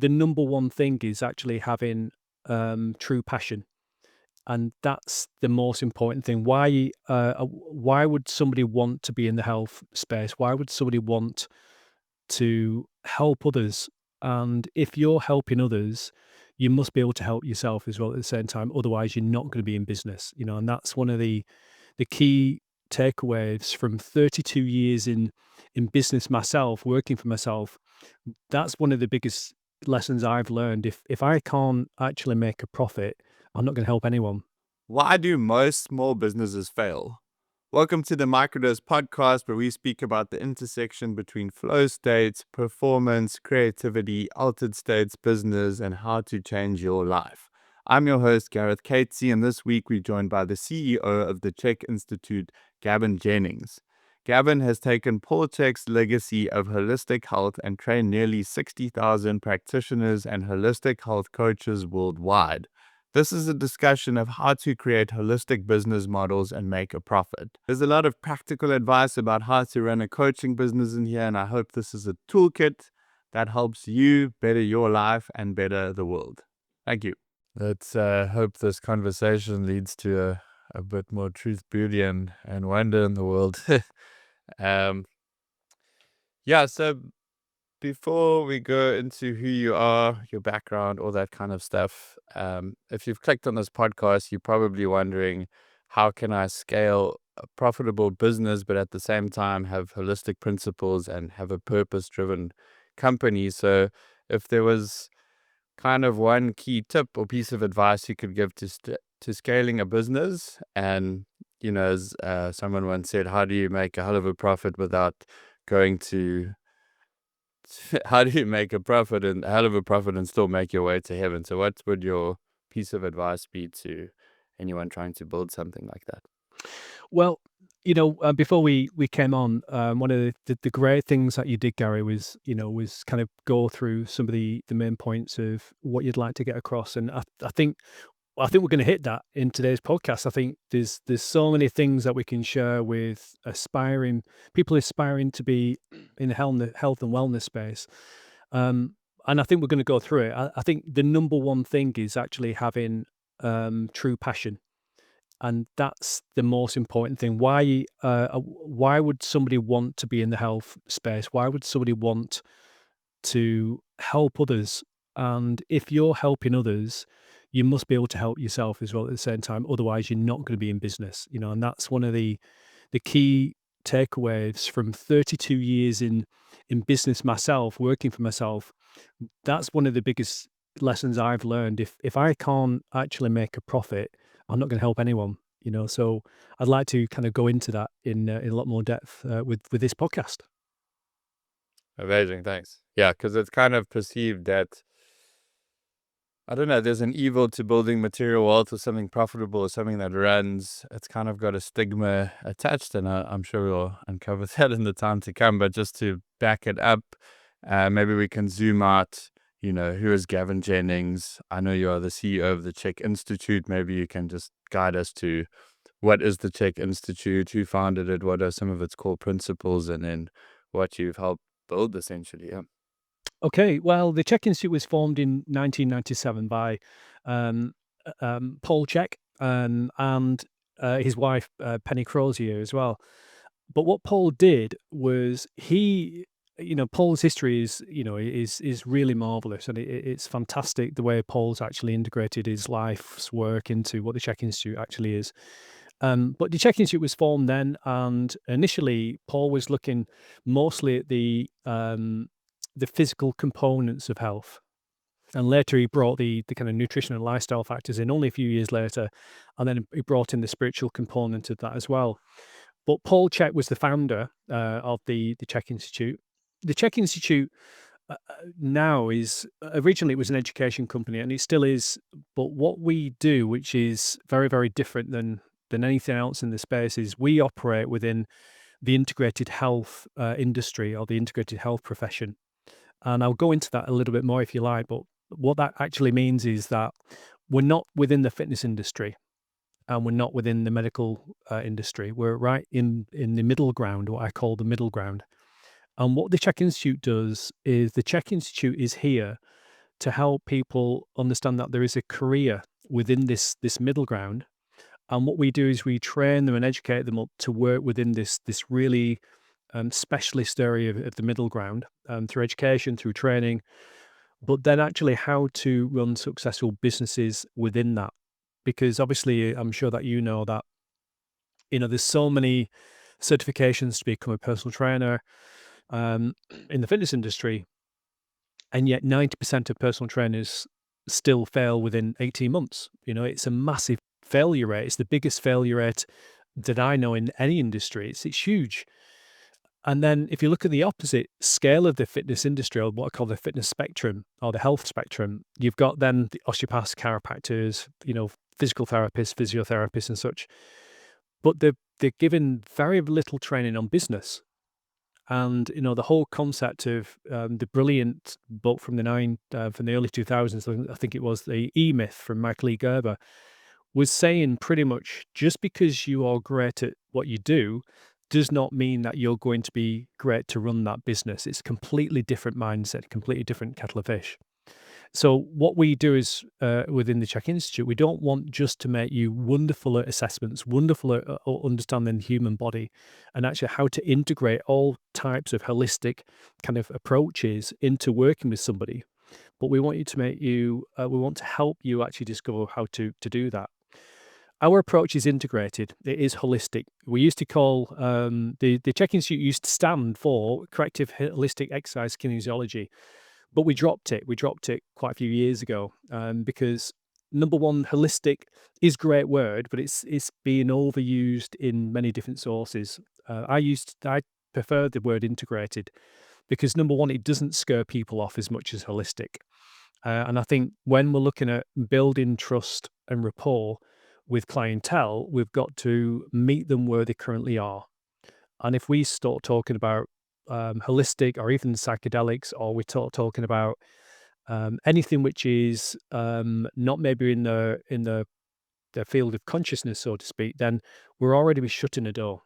the number one thing is actually having true passion. And that's the most important thing. Why would somebody want to be in the health space? Why would somebody want to help others? And if you're helping others, you must be able to help yourself as well at the same time. Otherwise, you're not going to be in business, and that's one of the key takeaways from 32 years in business myself, working for myself. That's one of the biggest lessons I've learned. If I can't actually make a profit, I'm not going to help anyone. Why do most small businesses fail? Welcome to the Microdose podcast, where we speak about the intersection between flow states, performance, creativity, altered states, business, and how to change your life. I'm your host, Gareth Catesy, and this week we're joined by the CEO of the C.H.E.K Institute, Gavin Jennings. Gavin has taken Paul Chek's legacy of holistic health and trained nearly 60,000 practitioners and holistic health coaches worldwide. This is a discussion of how to create holistic business models and make a profit. There's a lot of practical advice about how to run a coaching business in here, and I hope this is a toolkit that helps you better your life and better the world. Thank you. Let's hope this conversation leads to a bit more truth, beauty, and wonder in the world. So before we go into who you are, your background, all that kind of stuff, if you've clicked on this podcast, you're probably wondering, how can I scale a profitable business, but at the same time have holistic principles and have a purpose-driven company? So if there was kind of one key tip or piece of advice you could give to scaling a business, and, as someone once said, how do you make a hell of a profit without going to how do you make a profit and a hell of a profit and still make your way to heaven? So what would your piece of advice be to anyone trying to build something like that? Well, before we came on, one of the great things that you did, Gary, was kind of go through some of the main points of what you'd like to get across, and I think we're going to hit that in today's podcast. I think there's so many things that we can share with people aspiring to be in the health and wellness space, and I think we're going to go through it. I think the number one thing is actually having true passion. And that's the most important thing. Why would somebody want to be in the health space? Why would somebody want to help others? And if you're helping others, you must be able to help yourself as well at the same time. Otherwise, you're not going to be in business. And that's one of the key takeaways from 32 years in business myself, working for myself. That's one of the biggest lessons I've learned. If I can't actually make a profit, I'm not going to help anyone. So I'd like to kind of go into that in a lot more depth with this podcast. Amazing, thanks. Yeah, because it's kind of perceived that, I don't know, there's an evil to building material wealth or something profitable or something that runs. It's kind of got a stigma attached, and I'm sure we'll uncover that in the time to come. But just to back it up, maybe we can zoom out. Who is Gavin Jennings? I know you are the CEO of the C.H.E.K Institute. Maybe you can just guide us to what is the C.H.E.K Institute, who founded it, what are some of its core principles, and then what you've helped build, essentially. Yeah. Okay, well, the C.H.E.K Institute was formed in 1997 by Paul Chek and his wife, Penny Crozier, as well. But what Paul did was Paul's history is really marvelous, and it's fantastic the way Paul's actually integrated his life's work into what the C.H.E.K Institute actually is. But the C.H.E.K Institute was formed then, and initially Paul was looking mostly at the physical components of health. And later he brought the kind of nutrition and lifestyle factors in only a few years later. And then he brought in the spiritual component of that as well. But Paul Chek was the founder of the C.H.E.K Institute. The C.H.E.K Institute now is, originally it was an education company, and it still is. But what we do, which is very, very different than anything else in the space, is we operate within the integrated health industry, or the integrated health profession. And I'll go into that a little bit more if you like, but what that actually means is that we're not within the fitness industry, and we're not within the medical industry. We're right in the middle ground, what I call the middle ground. And what the C.H.E.K Institute does is, the C.H.E.K Institute is here to help people understand that there is a career within this middle ground. And what we do is we train them and educate them up to work within this really specialist area of the middle ground, through education, through training, but then actually how to run successful businesses within that. Because obviously, I'm sure that you know that, there's so many certifications to become a personal trainer in the fitness industry, and yet 90% of personal trainers still fail within 18 months. It's a massive failure rate. It's the biggest failure rate that I know in any industry. It's huge. And then if you look at the opposite scale of the fitness industry, or what I call the fitness spectrum or the health spectrum, you've got then the osteopaths, chiropractors, physical therapists, physiotherapists and such. But they're given very little training on business. And the whole concept of the brilliant book from the early 2000s, I think it was the E Myth from Michael E. Gerber, was saying pretty much just because you are great at what you do does not mean that you're going to be great to run that business. It's a completely different mindset, completely different kettle of fish. So what we do is within the C.H.E.K Institute, we don't want just to make you wonderful at assessments, wonderful at understanding the human body, and actually how to integrate all types of holistic kind of approaches into working with somebody. But we want we want to help you actually discover how to do that. Our approach is integrated. It is holistic. We used to call the C.H.E.K Institute used to stand for Corrective Holistic Exercise Kinesiology, but we dropped it. We dropped it quite a few years ago because number one, holistic is a great word, but it's being overused in many different sources. I prefer the word integrated because number one, it doesn't scare people off as much as holistic. And I think when we're looking at building trust and rapport with clientele, we've got to meet them where they currently are. And if we start talking about holistic or even psychedelics, or we start talking about anything which is not maybe in the field of consciousness, so to speak, then we're already shutting a door.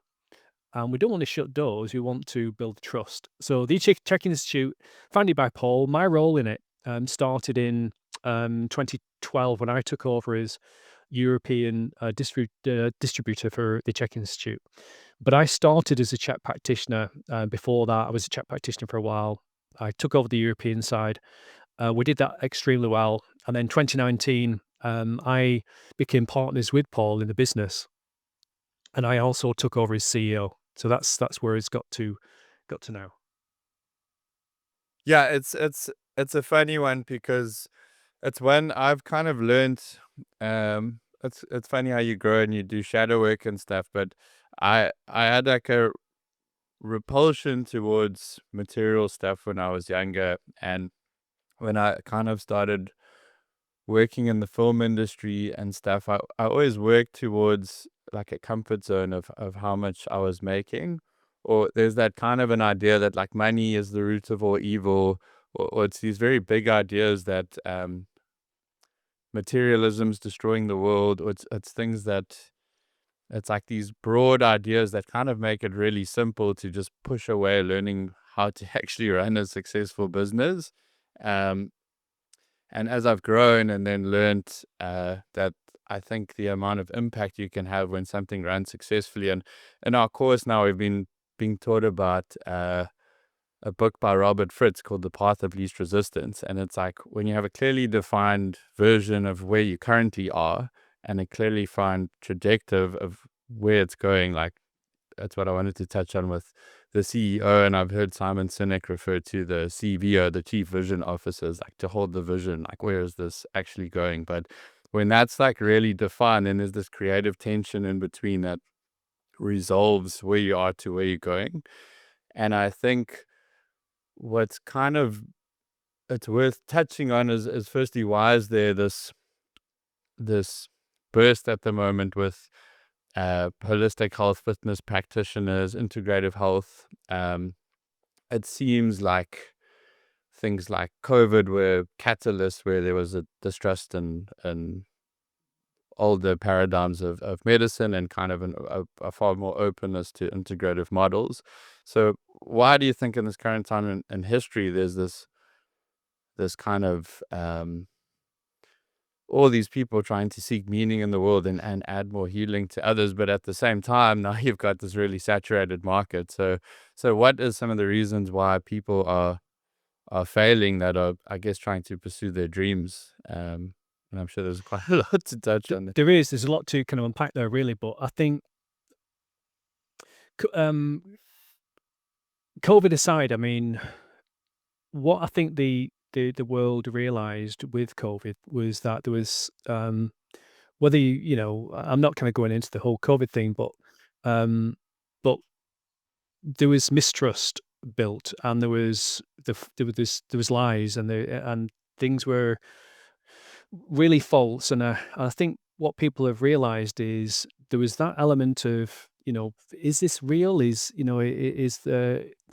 And we don't want to shut doors. We want to build trust. So the C.H.E.K Institute, founded by Paul, my role in it started in 2012 when I took over as European distributor for the C.H.E.K Institute. But I started as a CHEK practitioner. Before that, I was a CHEK practitioner for a while. I took over the European side. We did that extremely well. And then 2019, I became partners with Paul in the business. And I also took over as CEO. So that's where it's got to now. Yeah, it's a funny one because it's when I've kind of learned. It's funny how you grow and you do shadow work and stuff, but I had like a repulsion towards material stuff when I was younger, and when I kind of started working in the film industry and stuff, I always worked towards like a comfort zone of how much I was making. Or there's that kind of an idea that like money is the root of all evil, or it's these very big ideas that materialism's destroying the world, or it's things that it's like these broad ideas that kind of make it really simple to just push away learning how to actually run a successful business. Um, And as I've grown and then learned that I think the amount of impact you can have when something runs successfully, and in our course now we've been being taught about a book by Robert Fritz called The Path of Least Resistance, and it's like when you have a clearly defined version of where you currently are and a clearly defined trajectory of where it's going, like that's what I wanted to touch on with the CEO. And I've heard Simon Sinek refer to the CVO, the Chief Vision Officers, like to hold the vision, like where is this actually going? But when that's like really defined, then there's this creative tension in between that resolves where you are to where you're going. And I think what's kind of it's worth touching on is firstly, why is there this burst at the moment with holistic health fitness practitioners, integrative health? It seems like things like COVID were catalysts where there was a distrust in older paradigms of medicine and kind of a far more openness to integrative models. So why do you think in this current time in history there's this kind of all these people trying to seek meaning in the world and add more healing to others, but at the same time, now you've got this really saturated market. So what is some of the reasons why people are failing that are, I guess, trying to pursue their dreams? And I'm sure there's quite a lot to touch on there. There's a lot to kind of unpack there, really. But I think, COVID aside, I mean, what I think the world realized with COVID was that there was, whether I'm not kind of going into the whole COVID thing, um, but there was mistrust built, and there was lies, and things were really false. And I think what people have realized is there was that element of, is this real?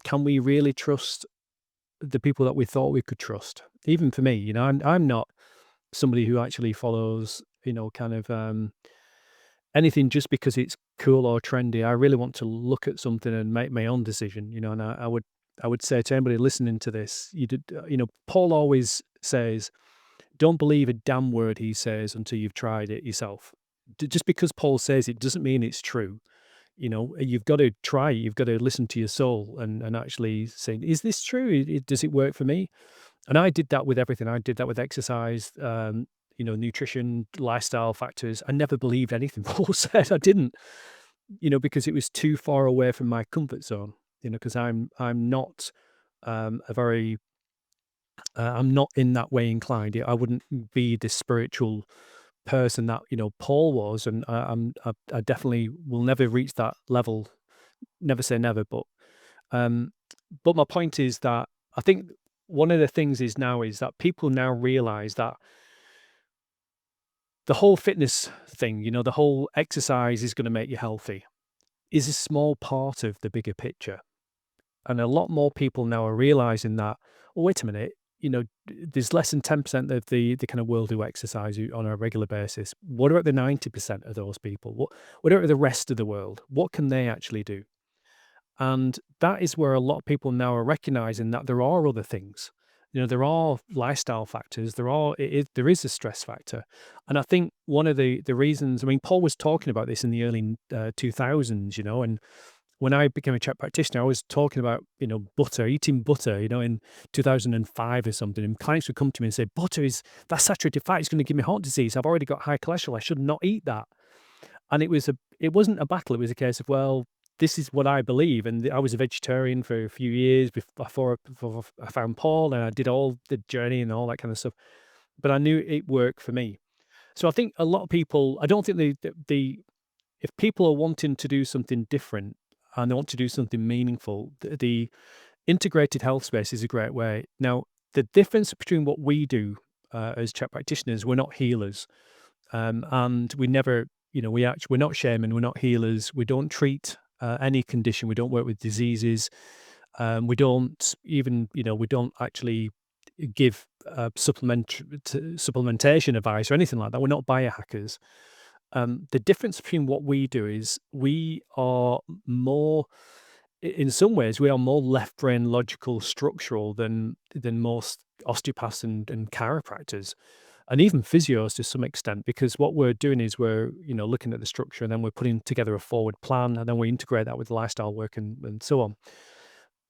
Can we really trust the people that we thought we could trust? Even for me, I'm not somebody who actually follows, kind of, anything just because it's cool or trendy. I really want to look at something and make my own decision, and I would say to anybody listening to this, Paul always says, don't believe a damn word he says until you've tried it yourself. Just because Paul says it doesn't mean it's true. You've got to try. You've got to listen to your soul and actually say, is this true? Does it work for me? And I did that with everything. I did that with exercise, nutrition, lifestyle factors. I never believed anything Paul said. I didn't, because it was too far away from my comfort zone. Because I'm not a very I'm not in that way inclined. I wouldn't be the spiritual person that Paul was, and I definitely will never reach that level. Never say never, um, but my point is that I think one of the things is that people now realize that the whole fitness thing, the whole exercise is going to make you healthy, is a small part of the bigger picture. And a lot more people now are realizing that, oh, wait a minute, there's less than 10% of the kind of world who exercise on a regular basis. What about the 90% of those people? What about the rest of the world? What can they actually do? And that is where a lot of people now are recognizing that there are other things. There are lifestyle factors. There is a stress factor. And I think one of the reasons, I mean, Paul was talking about this in the early 2000s, and when I became a CHEK practitioner, I was talking about, butter, eating butter, in 2005 or something. And clients would come to me and say, that's saturated fat. It's going to give me heart disease. I've already got high cholesterol. I should not eat that. And it wasn't a battle. It was a case of, well, this is what I believe. And I was a vegetarian for a few years before I found Paul, and I did all the journey and all that kind of stuff. But I knew it worked for me. So I think a lot of people, I don't think if people are wanting to do something different and they want to do something meaningful, the integrated health space is a great way. Now, the difference between what we do as CHEK practitioners, we're not healers, and we never, we're not shaman, we're not healers. We don't treat any condition. We don't work with diseases. We don't even, we don't actually give supplementation advice or anything like that. We're not biohackers. The difference between what we do is we are more, in some ways, we are more left brain logical structural than most osteopaths and chiropractors, and even physios to some extent, because what we're doing is we're looking at the structure, and then we're putting together a forward plan, and then we integrate that with lifestyle work and so on.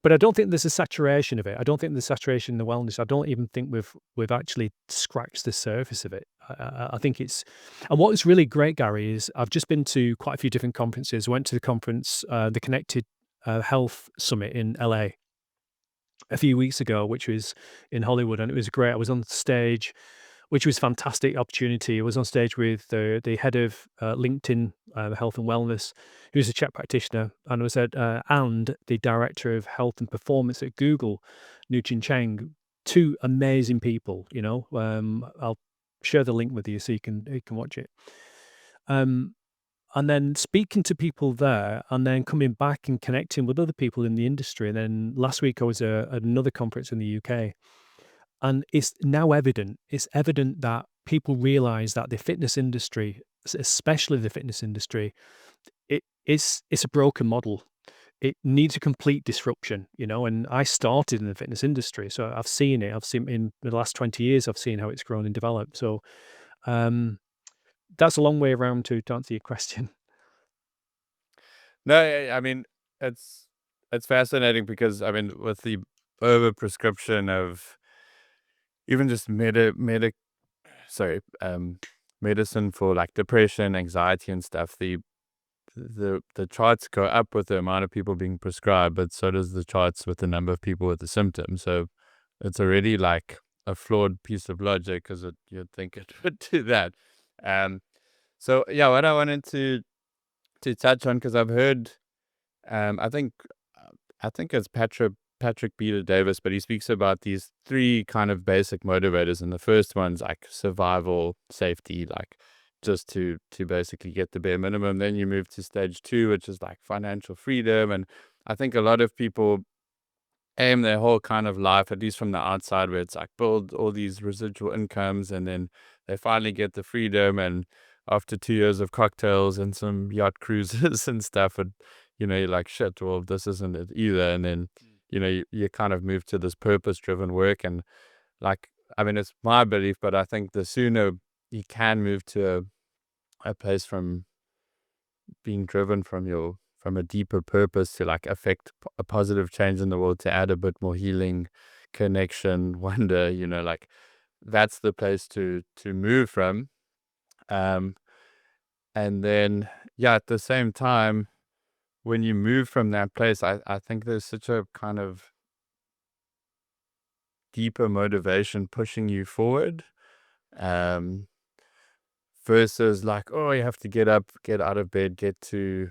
But I don't think there's a saturation of it. I don't think there's saturation in the wellness. I don't even think we've actually scratched the surface of it. I think it's, and what is really great, Gary, is I've just been to quite a few different conferences. I went to the conference, the Connected Health Summit in LA a few weeks ago, which was in Hollywood, and it was great. I was on stage, which was a fantastic opportunity. I was on stage with the head of LinkedIn Health and Wellness, who's a CHEK practitioner, and I was and the director of health and performance at Google, Nuchin Cheng. Two amazing people. I'll share the link with you so you can watch it. And then speaking to people there, and then coming back and connecting with other people in the industry. And then last week I was at another conference in the UK, and it's now evident. It's evident that people realize that the fitness industry, especially the fitness industry, it's a broken model. it needs a complete disruption, and I started in the fitness industry, so I've seen it. I've seen in the last 20 years, I've seen how it's grown and developed. So, um, that's a long way around to answer your question. No, I mean, it's it's fascinating because, I mean, with the overprescription of even just sorry, medicine for, like, depression, anxiety, and stuff, the charts go up with the amount of people being prescribed, but so does the charts with the number of people with the symptoms. So it's already like a flawed piece of logic because you'd think it would do that. Um, so yeah, what I wanted to touch on, because I've heard, I think I think it's Patrick Beater Davis, but he speaks about these three kind of basic motivators, and the first one's like survival, safety, like just to basically get the bare minimum. Then you move to stage two, which is like financial freedom, and I think a lot of people aim their whole kind of life, at least from the outside, where it's like build all these residual incomes, and then they finally get the freedom, and after 2 years of cocktails and some yacht cruises and stuff, and you're like, shit, well, this isn't it either. And then you kind of move to this purpose driven work, and like, I mean, it's my belief, but I think the sooner you can move to a place from being driven from a deeper purpose to like affect a positive change in the world, to add a bit more healing, connection, wonder, like that's the place to move from. um and then, yeah, at the same time, when you move from that place, I think there's such a kind of deeper motivation pushing you forward, um versus like, oh, you have to get up, get out of bed, get to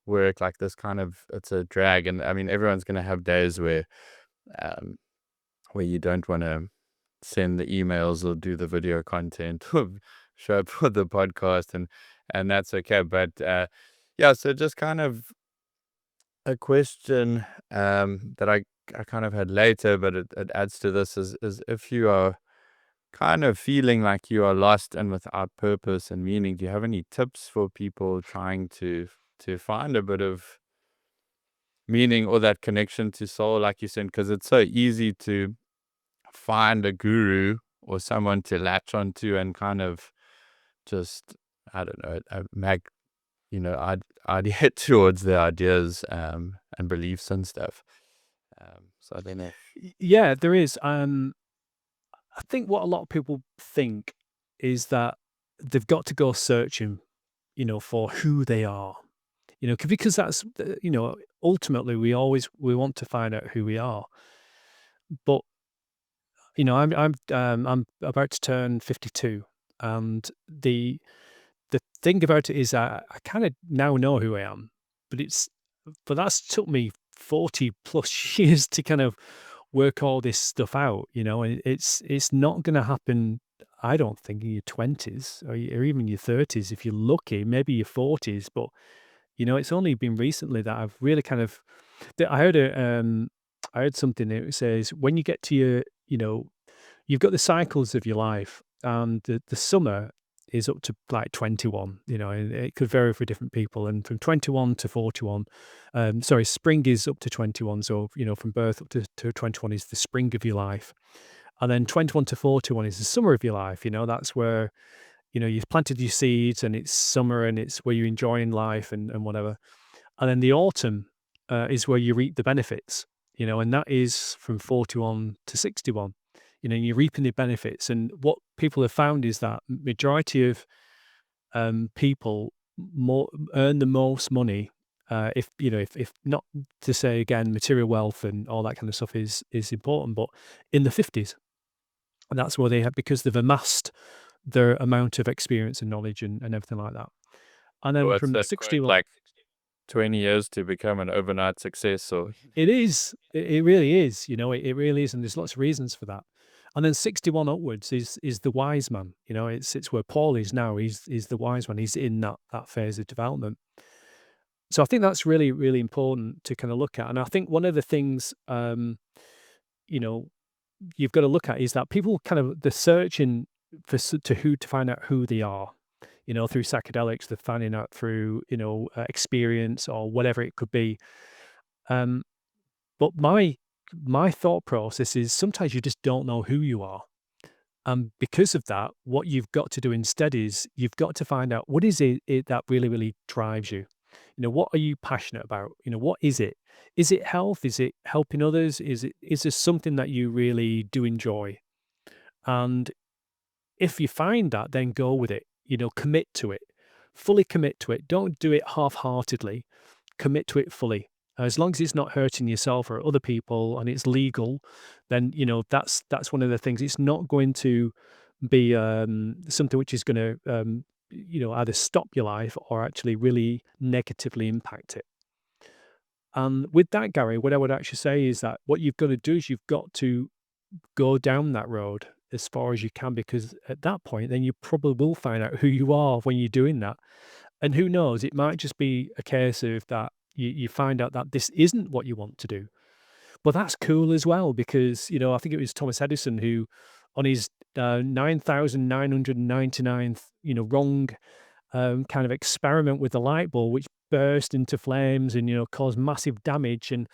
work, like this kind of, it's a drag. And I mean, everyone's going to have days um where you don't want to send the emails or do the video content or show up for the podcast, and that's okay. But yeah, so just kind of a question that I kind of had later, but it adds to this, is if you are kind of feeling like you are lost and without purpose and meaning, do you have any tips for people trying to find a bit of meaning or that connection to soul, like you said? Because it's so easy to find a guru or someone to latch onto and kind of just, I don't know, I'd ideate towards their ideas and beliefs and stuff. So I don't know. Yeah, there is. I think what a lot of people think is that they've got to go searching, for who they are, because that's, ultimately we want to find out who we are. But, I'm about to turn 52, and the thing about it is I kind of now know who I am, but that's took me 40 plus years to kind of work all this stuff out, and it's not going to happen. I don't think in your 20s or even your 30s. If you're lucky, maybe your 40s, but it's only been recently that I've really kind of, I heard something that says when you get to your, you've got the cycles of your life, and the summer is up to like 21, and it could vary for different people. And from 21 to 41, sorry, spring is up to 21. So, from birth up to 21 is the spring of your life. And then 21 to 41 is the summer of your life. That's where, you've planted your seeds and it's summer and it's where you're enjoying life and whatever. And then the autumn is where you reap the benefits, and that is from 41 to 61. You're reaping the benefits. And what people have found is that majority of people more earn the most money, if not to say again, material wealth and all that kind of stuff is important, but in the 50s. And that's where they have, because they've amassed their amount of experience and knowledge and everything like that. And then What's from that quote? 61, Like 20 years to become an overnight success, or it is. It really is. It really is, and there's lots of reasons for that. And then 61 upwards is the wise man. It's where Paul is now. He's the wise one. He's in that phase of development. So I think that's really, really important to kind of look at. And I think one of the things, you know, you've got to look at is that people kind of they're searching to find out who they are. Through psychedelics, they're finding out through experience or whatever it could be. Um, but my thought process is sometimes you just don't know who you are. And because of that, what you've got to do instead is you've got to find out what is it that really, really drives you. What are you passionate about? What is it? Is it health? Is it helping others? Is there something that you really do enjoy? And if you find that, then go with it. Commit to it. Fully commit to it. Don't do it half-heartedly. Commit to it fully. As long as it's not hurting yourself or other people and it's legal, then that's one of the things. It's not going to be something which is going to either stop your life or actually really negatively impact it. And with that, Gary, what I would actually say is that what you've got to do is you've got to go down that road as far as you can, because at that point, then you probably will find out who you are when you're doing that. And who knows, it might just be a case of that you find out that this isn't what you want to do. But that's cool as well because, I think it was Thomas Edison who, on his 9,999th, wrong kind of experiment with the light bulb, which burst into flames and, caused massive damage. And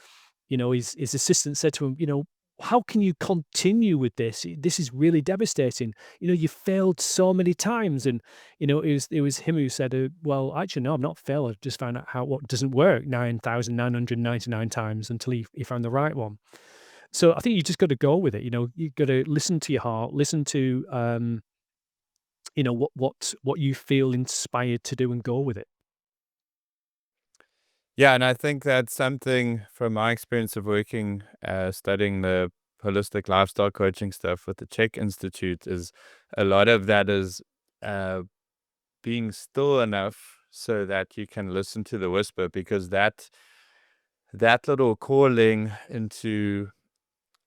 his assistant said to him, how can you continue with this? This is really devastating. You failed so many times. And, it was him who said, well, actually, no, I've not failed. I've just found out what doesn't work 9,999 times until he found the right one. So I think you just got to go with it. You've got to listen to your heart, listen to, what you feel inspired to do and go with it. Yeah, and I think that's something from my experience of working, studying the holistic lifestyle coaching stuff with the C.H.E.K Institute is a lot of that is uh, being still enough so that you can listen to the whisper, because that little calling into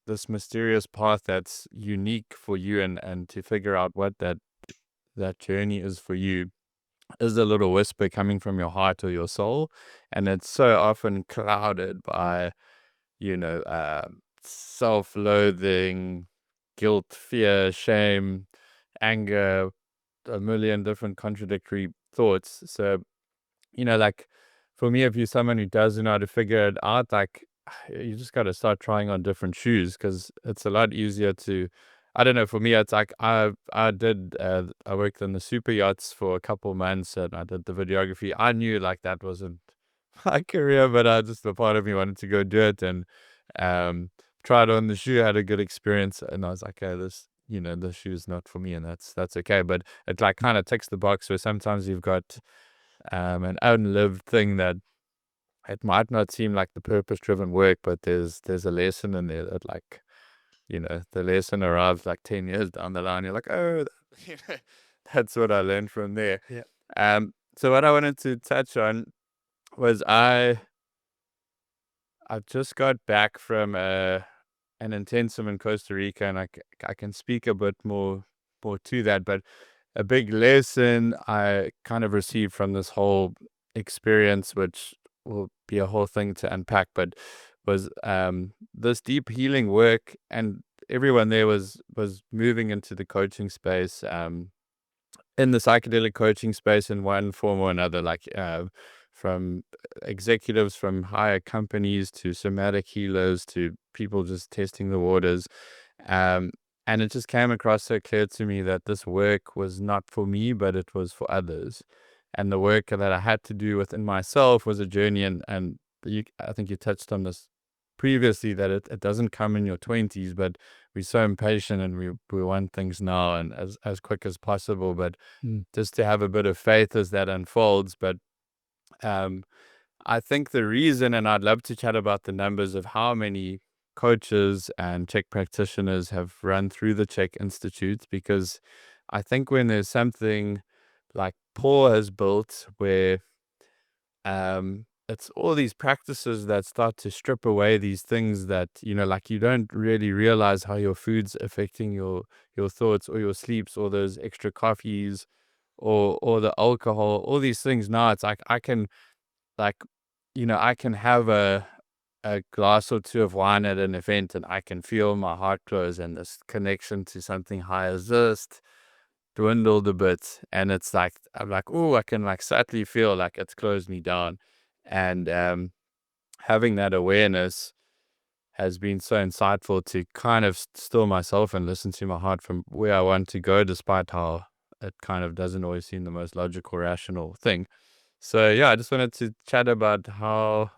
this mysterious path that's unique for you, and to figure out what that journey is for you, is a little whisper coming from your heart or your soul. And it's so often clouded by, self-loathing, guilt, fear, shame, anger, a million different contradictory thoughts. So, like, for me, if you're someone who doesn't know how to figure it out, like, you just got to start trying on different shoes, because it's a lot easier to, I don't know, for me, it's like I worked in the super yachts for a couple months, and I did the videography. I knew like that wasn't my career, but a part of me wanted to go do it, and um, tried on the shoe, had a good experience, and I was like, okay, this shoe is not for me, and that's okay. But it like kind of ticks the box where sometimes you've got an unlived thing that it might not seem like the purpose-driven work, but there's a lesson in there that, like, the lesson arrives like 10 years down the line. You're like, oh, that's what I learned from there. Yeah. So what I wanted to touch on was I've just got back from an intensive in Costa Rica, and I can speak a bit more to that. But a big lesson I kind of received from this whole experience, which will be a whole thing to unpack, but was this deep healing work, and everyone there was moving into the coaching space, in the psychedelic coaching space in one form or another, like from executives from higher companies to somatic healers to people just testing the waters. Um, and it just came across so clear to me that this work was not for me, but it was for others. And the work that I had to do within myself was a journey. And I think you touched on this previously, that it doesn't come in your 20s, but we're so impatient, and we want things now and as quick as possible. But Mm. just to have a bit of faith as that unfolds. But um, I think the reason, and I'd love to chat about the numbers of how many coaches and C.H.E.K practitioners have run through the C.H.E.K Institute, because I think when there's something like Paul has built, where it's all these practices that start to strip away these things that, like, you don't really realize how your food's affecting your thoughts or your sleeps, or those extra coffees, or the alcohol, all these things. Now it's like I can, like, I can have a glass or two of wine at an event, and I can feel my heart close, and this connection to something higher is just dwindled a bit. And it's like, I'm like, oh, I can like subtly feel like it's closed me down. And having that awareness has been so insightful to kind of still myself and listen to my heart from where I want to go, despite how it kind of doesn't always seem the most logical, rational thing. So yeah, I just wanted to chat about how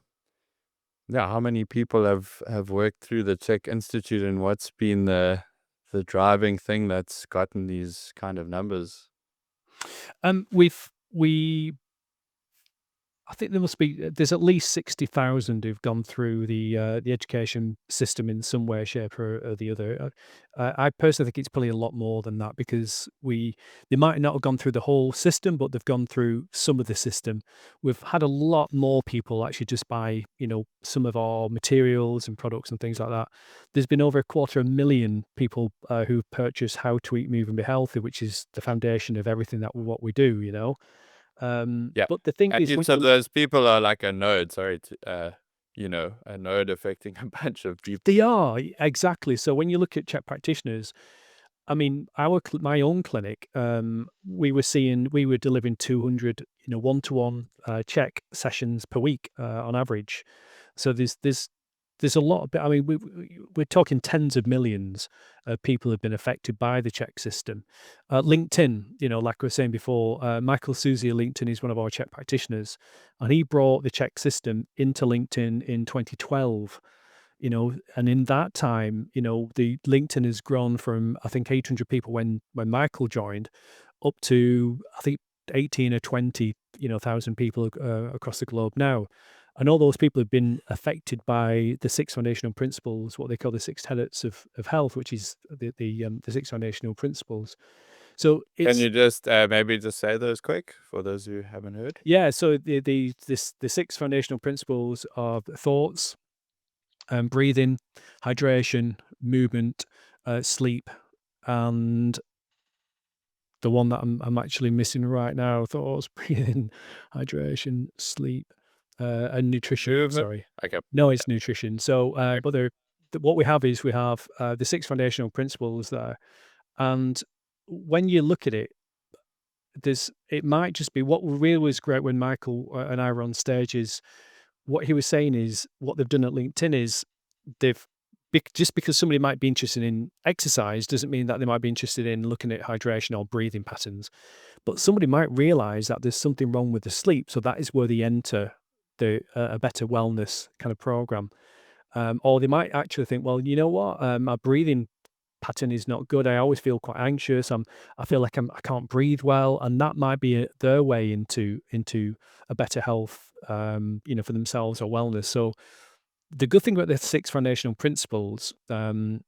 many people have worked through the C.H.E.K Institute and what's been the driving thing that's gotten these kind of numbers. We I think there must be there's at least 60,000 who've gone through the education system in some way, shape, or the other. I personally think it's probably a lot more than that because they might not have gone through the whole system, but they've gone through some of the system. We've had a lot more people actually just buy, some of our materials and products and things like that. There's been over 250,000 people who've purchased How to Eat, Move, and Be Healthy, which is the foundation of everything that what we do. Yeah. But the thing And is, when each of you those people are like a node, sorry, a node affecting a bunch of people. they are, exactly. So when you look at Czech practitioners, I mean, my own clinic, we were delivering 200, one-to-one Czech sessions per week on average. So there's a lot of, I mean, we're talking tens of millions of people have been affected by the Czech system. LinkedIn, like we were saying before, Michael Suzy of LinkedIn is one of our Czech practitioners, and he brought the Czech system into LinkedIn in 2012. And in that time, the LinkedIn has grown from, I think, 800 people when Michael joined, up to, I think, 18 or 20, thousand people across the globe now. And all those people have been affected by the six foundational principles, what they call the six tenets of health, which is the six foundational principles. So Can it's you just maybe just say those quick for those who haven't heard? yeah. So the six foundational principles are thoughts, breathing, hydration, movement, sleep, and the one that I'm actually missing right now: thoughts, breathing, hydration, sleep, and nutrition. Movement. Sorry, Okay. no, it's nutrition. So, Okay. but what we have is we have the six foundational principles there, and when you look at it, it might just be what really was great when Michael and I were on stage is what he was saying is what they've done at LinkedIn is they've just because somebody might be interested in exercise doesn't mean that they might be interested in looking at hydration or breathing patterns. But somebody might realize that there's something wrong with the sleep. So that is where they enter a better wellness kind of program. Or they might actually think, well, you know what, my breathing pattern is not good. I always feel quite anxious. I feel like I can't breathe well, and that might be their way into a better health, for themselves or wellness. So the good thing about the six foundational principles, the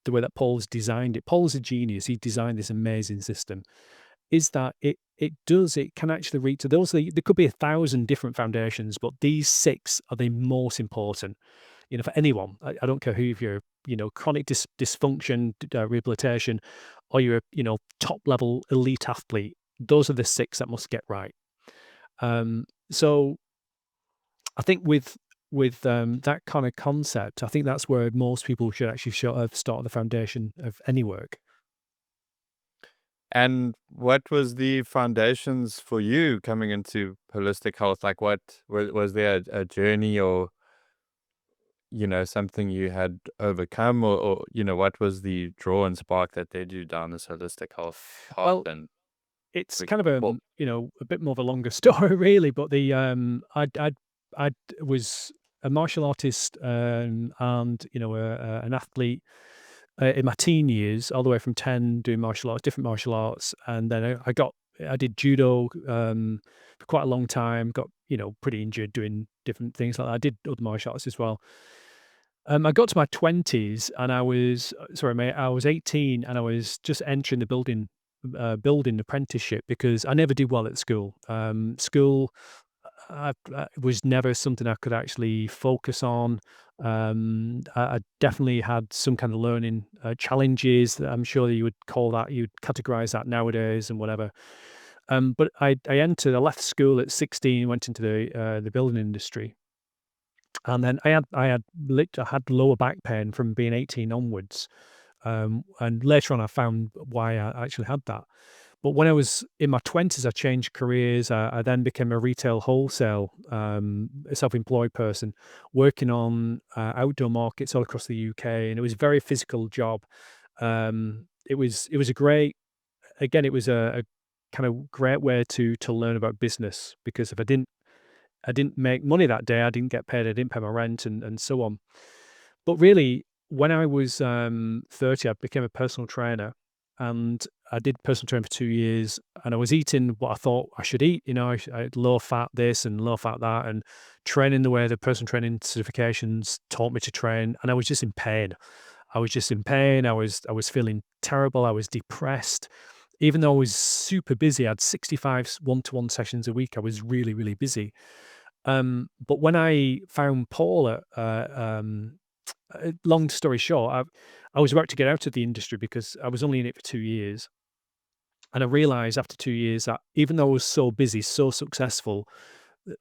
way that Paul's designed it, Paul's a genius. He designed this amazing system. Is that it can actually reach to those. There could be 1,000 different foundations, but these six are the most important. For anyone, I don't care who you're, chronic dysfunction, rehabilitation, or you're, top level elite athlete. Those are the six that must get right. So I think with that kind of concept, I think that's where most people should actually start the foundation of any work. And what was the foundations for you coming into holistic health? Like, what was there a journey or something you had overcome, or what was the draw and spark that led you down this holistic health path? Well, And it's we, kind of well, a bit more of a longer story, really. But I was a martial artist, and an athlete in my teen years, all the way from 10 doing martial arts, different martial arts, and then I did judo for quite a long time. Got pretty injured doing different things like that. I did other martial arts as well. I got to my 20s and I was sorry, mate, I was 18 and I was just entering the building apprenticeship because I never did well at school. School was never something I could actually focus on. I definitely had some kind of learning challenges that I'm sure you would you'd categorize that nowadays and whatever. But I left school at 16, went into the building industry, and then I had lower back pain from being 18 onwards. And later on, I found why I actually had that. But when I was in my 20s, I changed careers. I then became a retail wholesale, a self-employed person, working on outdoor markets all across the UK, and it was a very physical job. It was a great, again, it was a kind of great way to learn about business, because if I didn't make money that day, I didn't get paid, I didn't pay my rent, and so on. But really, when I was 30, I became a personal trainer, and I did personal training for 2 years, and I was eating what I thought I should eat. I had low fat this and low fat that, and training the way the personal training certifications taught me to train. And I was just in pain. I was just in pain. I was feeling terrible. I was depressed. Even though I was super busy, I had 65 one-to-one sessions a week. I was really, really busy. But when I found Paul long story short, I was about to get out of the industry because I was only in it for 2 years. And I realized after 2 years that even though I was so busy, so successful,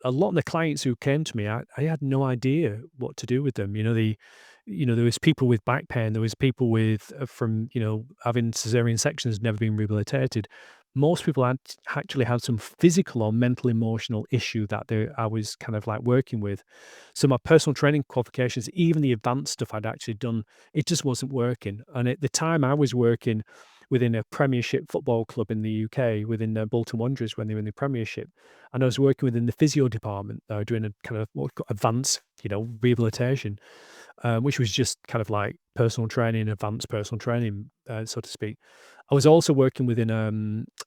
a lot of the clients who came to me, I had no idea what to do with them. There was people with back pain, there was people with from having cesarean sections, never been rehabilitated. Most people had actually had some physical or mental emotional issue that I was kind of like working with. So my personal training qualifications, even the advanced stuff I'd actually done, it just wasn't working. And at the time, I was working within a Premiership football club in the UK, within the Bolton Wanderers when they were in the Premiership, and I was working within the physio department, doing a kind of what we call advanced, rehabilitation, which was just kind of like personal training, advanced personal training, so to speak. I was also working within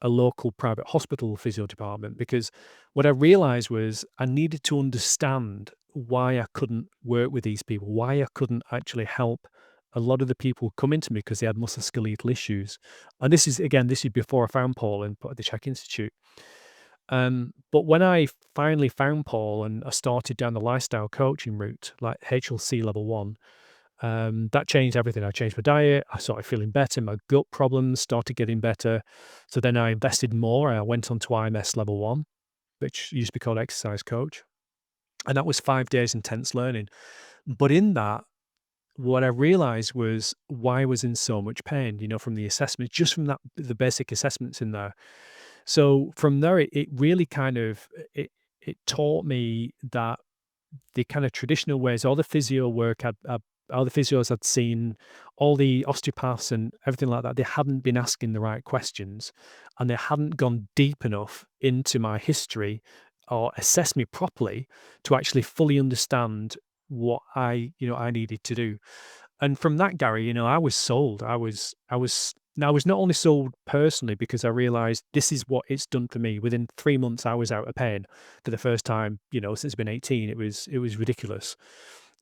a local private hospital physio department, because what I realized was I needed to understand why I couldn't work with these people, why I couldn't actually help a lot of the people coming to me because they had musculoskeletal issues. And this is before I found Paul and put at the C.H.E.K Institute. But when I finally found Paul and I started down the lifestyle coaching route, like HLC level one, that changed everything. I changed my diet. I started feeling better. My gut problems started getting better. So then I invested more. I went on to IMS level one, which used to be called exercise coach. And that was 5 days intense learning. But in that, what I realized was why I was in so much pain, from the assessment, just from that, the basic assessments in there. So from there, it really kind of it taught me that the kind of traditional ways, all the physio work, all the physios I'd seen, all the osteopaths and everything like that, they hadn't been asking the right questions, and they hadn't gone deep enough into my history or assessed me properly to actually fully understand what I needed to do. And from that, Gary, I was sold. I was not only sold personally because I realized this is what it's done for me. Within 3 months, I was out of pain for the first time, since I've been 18. It was ridiculous.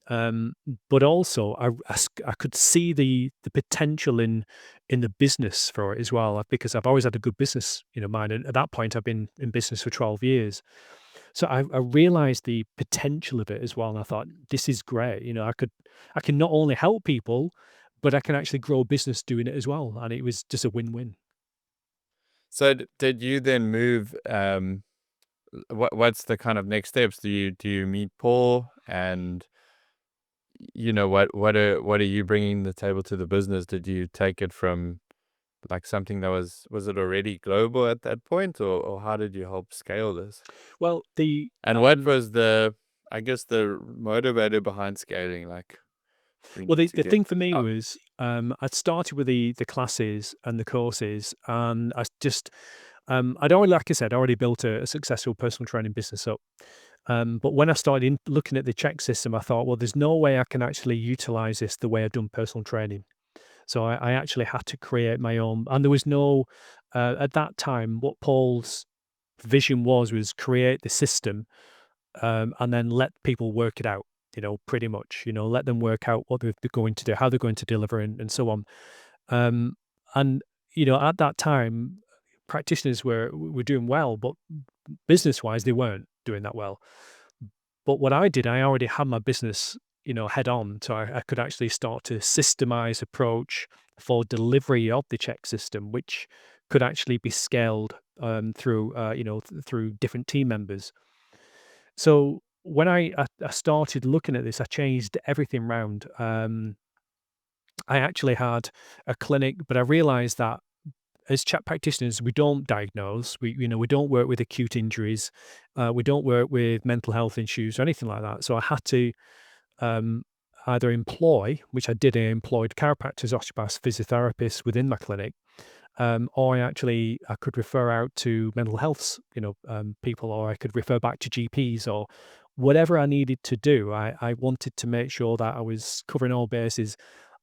Um, but also I could see the potential in the business for it as well, because I've always had a good business, mind. And at that point, I've been in business for 12 years. So I realized the potential of it as well, and I thought, "This is great." I can not only help people, but I can actually grow a business doing it as well, and it was just a win-win. So did you then move? What's the kind of next steps? Do you meet Paul, and what are you bringing the table to the business? Did you take it from like something that was it already global at that point, or how did you help scale this? Well, And what was the, I guess, the motivator behind scaling? Like to the get thing for me out. was, I'd started with the classes and the courses, and I'd already, like I said, already built a successful personal training business up. But when I started looking at the check system, I thought, well, there's no way I can actually utilize this the way I've done personal training. So I actually had to create my own, and there was no at that time. What Paul's vision was create the system, and then let people work it out. Pretty much. Let them work out what they're going to do, how they're going to deliver, and so on. Um, and at that time, practitioners were doing well, but business wise, they weren't doing that well. But what I did, I already had my business, head on. So I could actually start to systemize approach for delivery of the check system, which could actually be scaled through, through different team members. So when I started looking at this, I changed everything round. I actually had a clinic, but I realized that as CHEK practitioners, we don't diagnose. We don't work with acute injuries. We don't work with mental health issues or anything like that. So I had to um, either employ, which I did, I employed chiropractors, osteopaths, physiotherapists within my clinic, or I could refer out to mental health, people, or I could refer back to GPs or whatever I needed to do. I wanted to make sure that I was covering all bases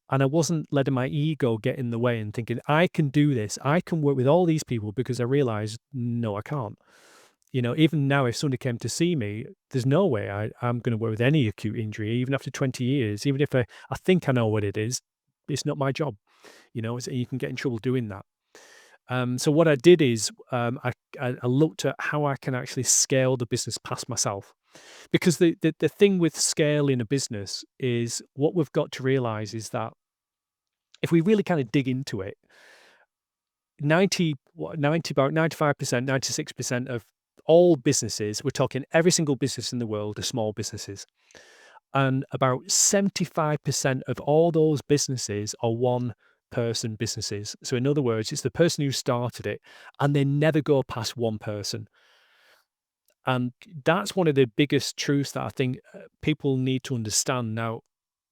and I wasn't letting my ego get in the way and thinking, I can do this. I can work with all these people because I realized, no, I can't. Even now, if somebody came to see me, there's no way I'm going to work with any acute injury, even after 20 years, even if I think I know what it is, it's not my job. You can get in trouble doing that. So what I did is I looked at how I can actually scale the business past myself. Because the thing with scaling a business is what we've got to realize is that if we really kind of dig into it, 90 about 95%, 96% of all businesses, we're talking every single business in the world, are small businesses. And about 75% of all those businesses are one person businesses. So, in other words, it's the person who started it and they never go past one person. And that's one of the biggest truths that I think people need to understand. Now,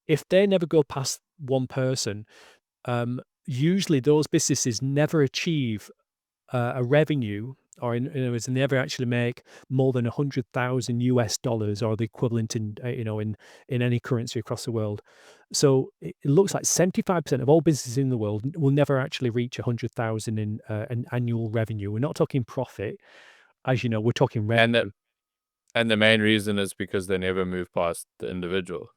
if they never go past one person, usually those businesses never achieve a revenue, or in other words, they never actually make more than $100,000 or the equivalent in any currency across the world. So it looks like 75% of all businesses in the world will never actually reach 100,000 in an annual revenue. We're not talking profit, as you know, we're talking And revenue. the main reason is because they never move past the individual.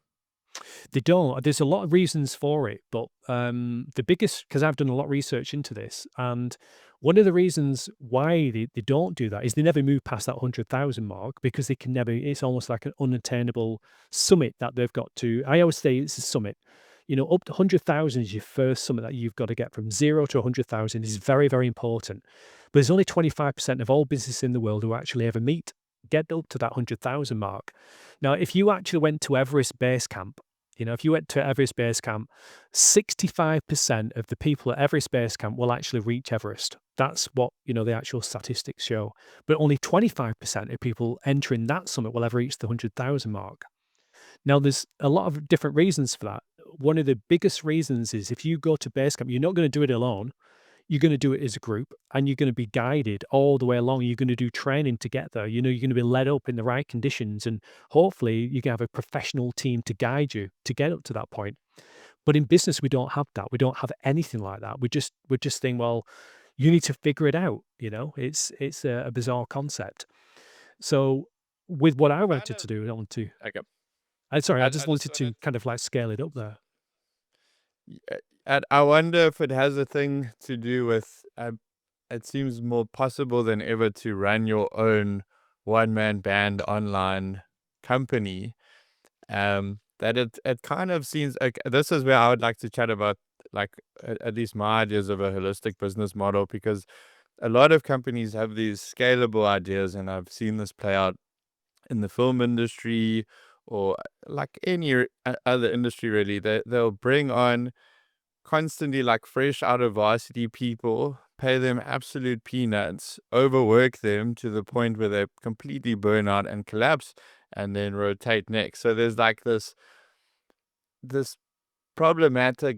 They don't. There's a lot of reasons for it, but the biggest, because I've done a lot of research into this, and one of the reasons why they don't do that is they never move past that 100,000 mark because they can never, it's almost like an unattainable summit that they've got to. I always say it's a summit. Up to 100,000 is your first summit that you've got to get from 0 to 100,000 is very, very important. But there's only 25% of all businesses in the world who actually ever get up to that 100,000 mark. Now, if you actually went to Everest Base Camp, if you went to Everest Base Camp, 65% of the people at Everest Base Camp will actually reach Everest. That's what, the actual statistics show. But only 25% of people entering that summit will ever reach the 100,000 mark. Now, there's a lot of different reasons for that. One of the biggest reasons is if you go to base camp, you're not going to do it alone. You're going to do it as a group and you're going to be guided all the way along. You're going to do training to get there. You're going to be led up in the right conditions. And hopefully you can have a professional team to guide you to get up to that point. But in business, we don't have that. We don't have anything like that. We're just saying, well, you need to figure it out. It's a bizarre concept. So with what I Kind wanted of to do, I want to okay. sorry, I I just just wanted wanted to kind of like scale it up there. and I wonder if it has a thing to do with it seems more possible than ever to run your own one-man band online company. That it kind of seems like this is where I would like to chat about, like, at least my ideas of a holistic business model, because a lot of companies have these scalable ideas, and I've seen this play out in the film industry or like any other industry really. They'll bring on constantly like fresh out of varsity people, pay them absolute peanuts, overwork them to the point where they completely burn out and collapse, and then rotate next. So there's like this problematic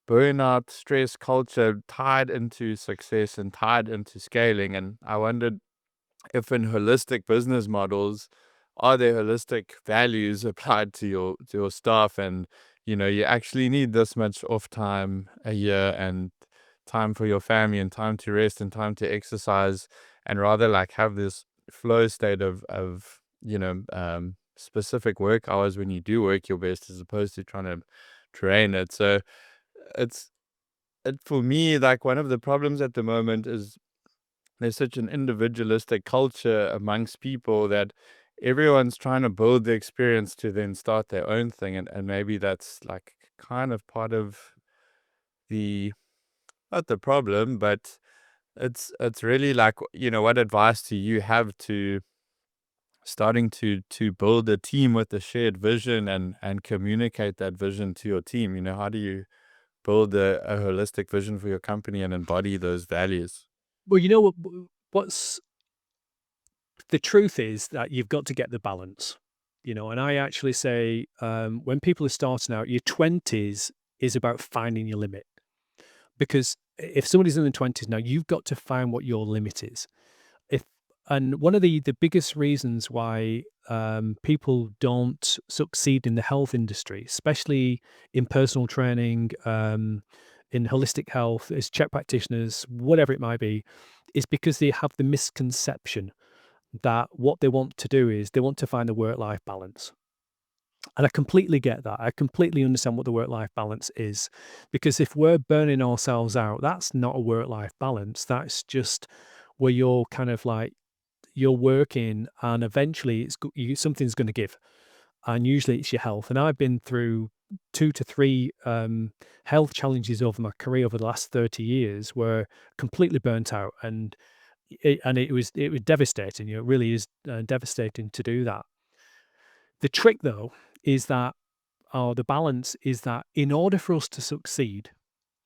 burnout stress culture tied into success and tied into scaling. And I wondered if in holistic business models, are there holistic values applied to your staff, and you actually need this much off time a year, and time for your family, and time to rest, and time to exercise, and rather like have this flow state of specific work hours when you do work your best, as opposed to trying to train it. So it's for me, like, one of the problems at the moment is there's such an individualistic culture amongst people that everyone's trying to build the experience to then start their own thing. And maybe that's like kind of part of the, not the problem, but it's really like, what advice do you have to starting to build a team with a shared vision and communicate that vision to your team? How do you build a holistic vision for your company and embody those values? Well, you know what's the truth is that you've got to get the balance, and I actually say, when people are starting out, your 20s is about finding your limit. Because if somebody's in their 20s now, you've got to find what your limit is. If And one of the biggest reasons why people don't succeed in the health industry, especially in personal training, in holistic health, as CHEK practitioners, whatever it might be, is because they have the misconception that what they want to do is they want to find a work-life balance. And I completely get that. I completely understand what the work-life balance is, because if we're burning ourselves out, that's not a work-life balance. That's just where you're kind of like you're working, and eventually something's going to give, and usually it's your health. And I've been through 2 to 3 health challenges over my career over the last 30 years, where completely burnt out, and it was devastating. It really is devastating to do that. The trick, though, is that, or the balance is that, in order for us to succeed,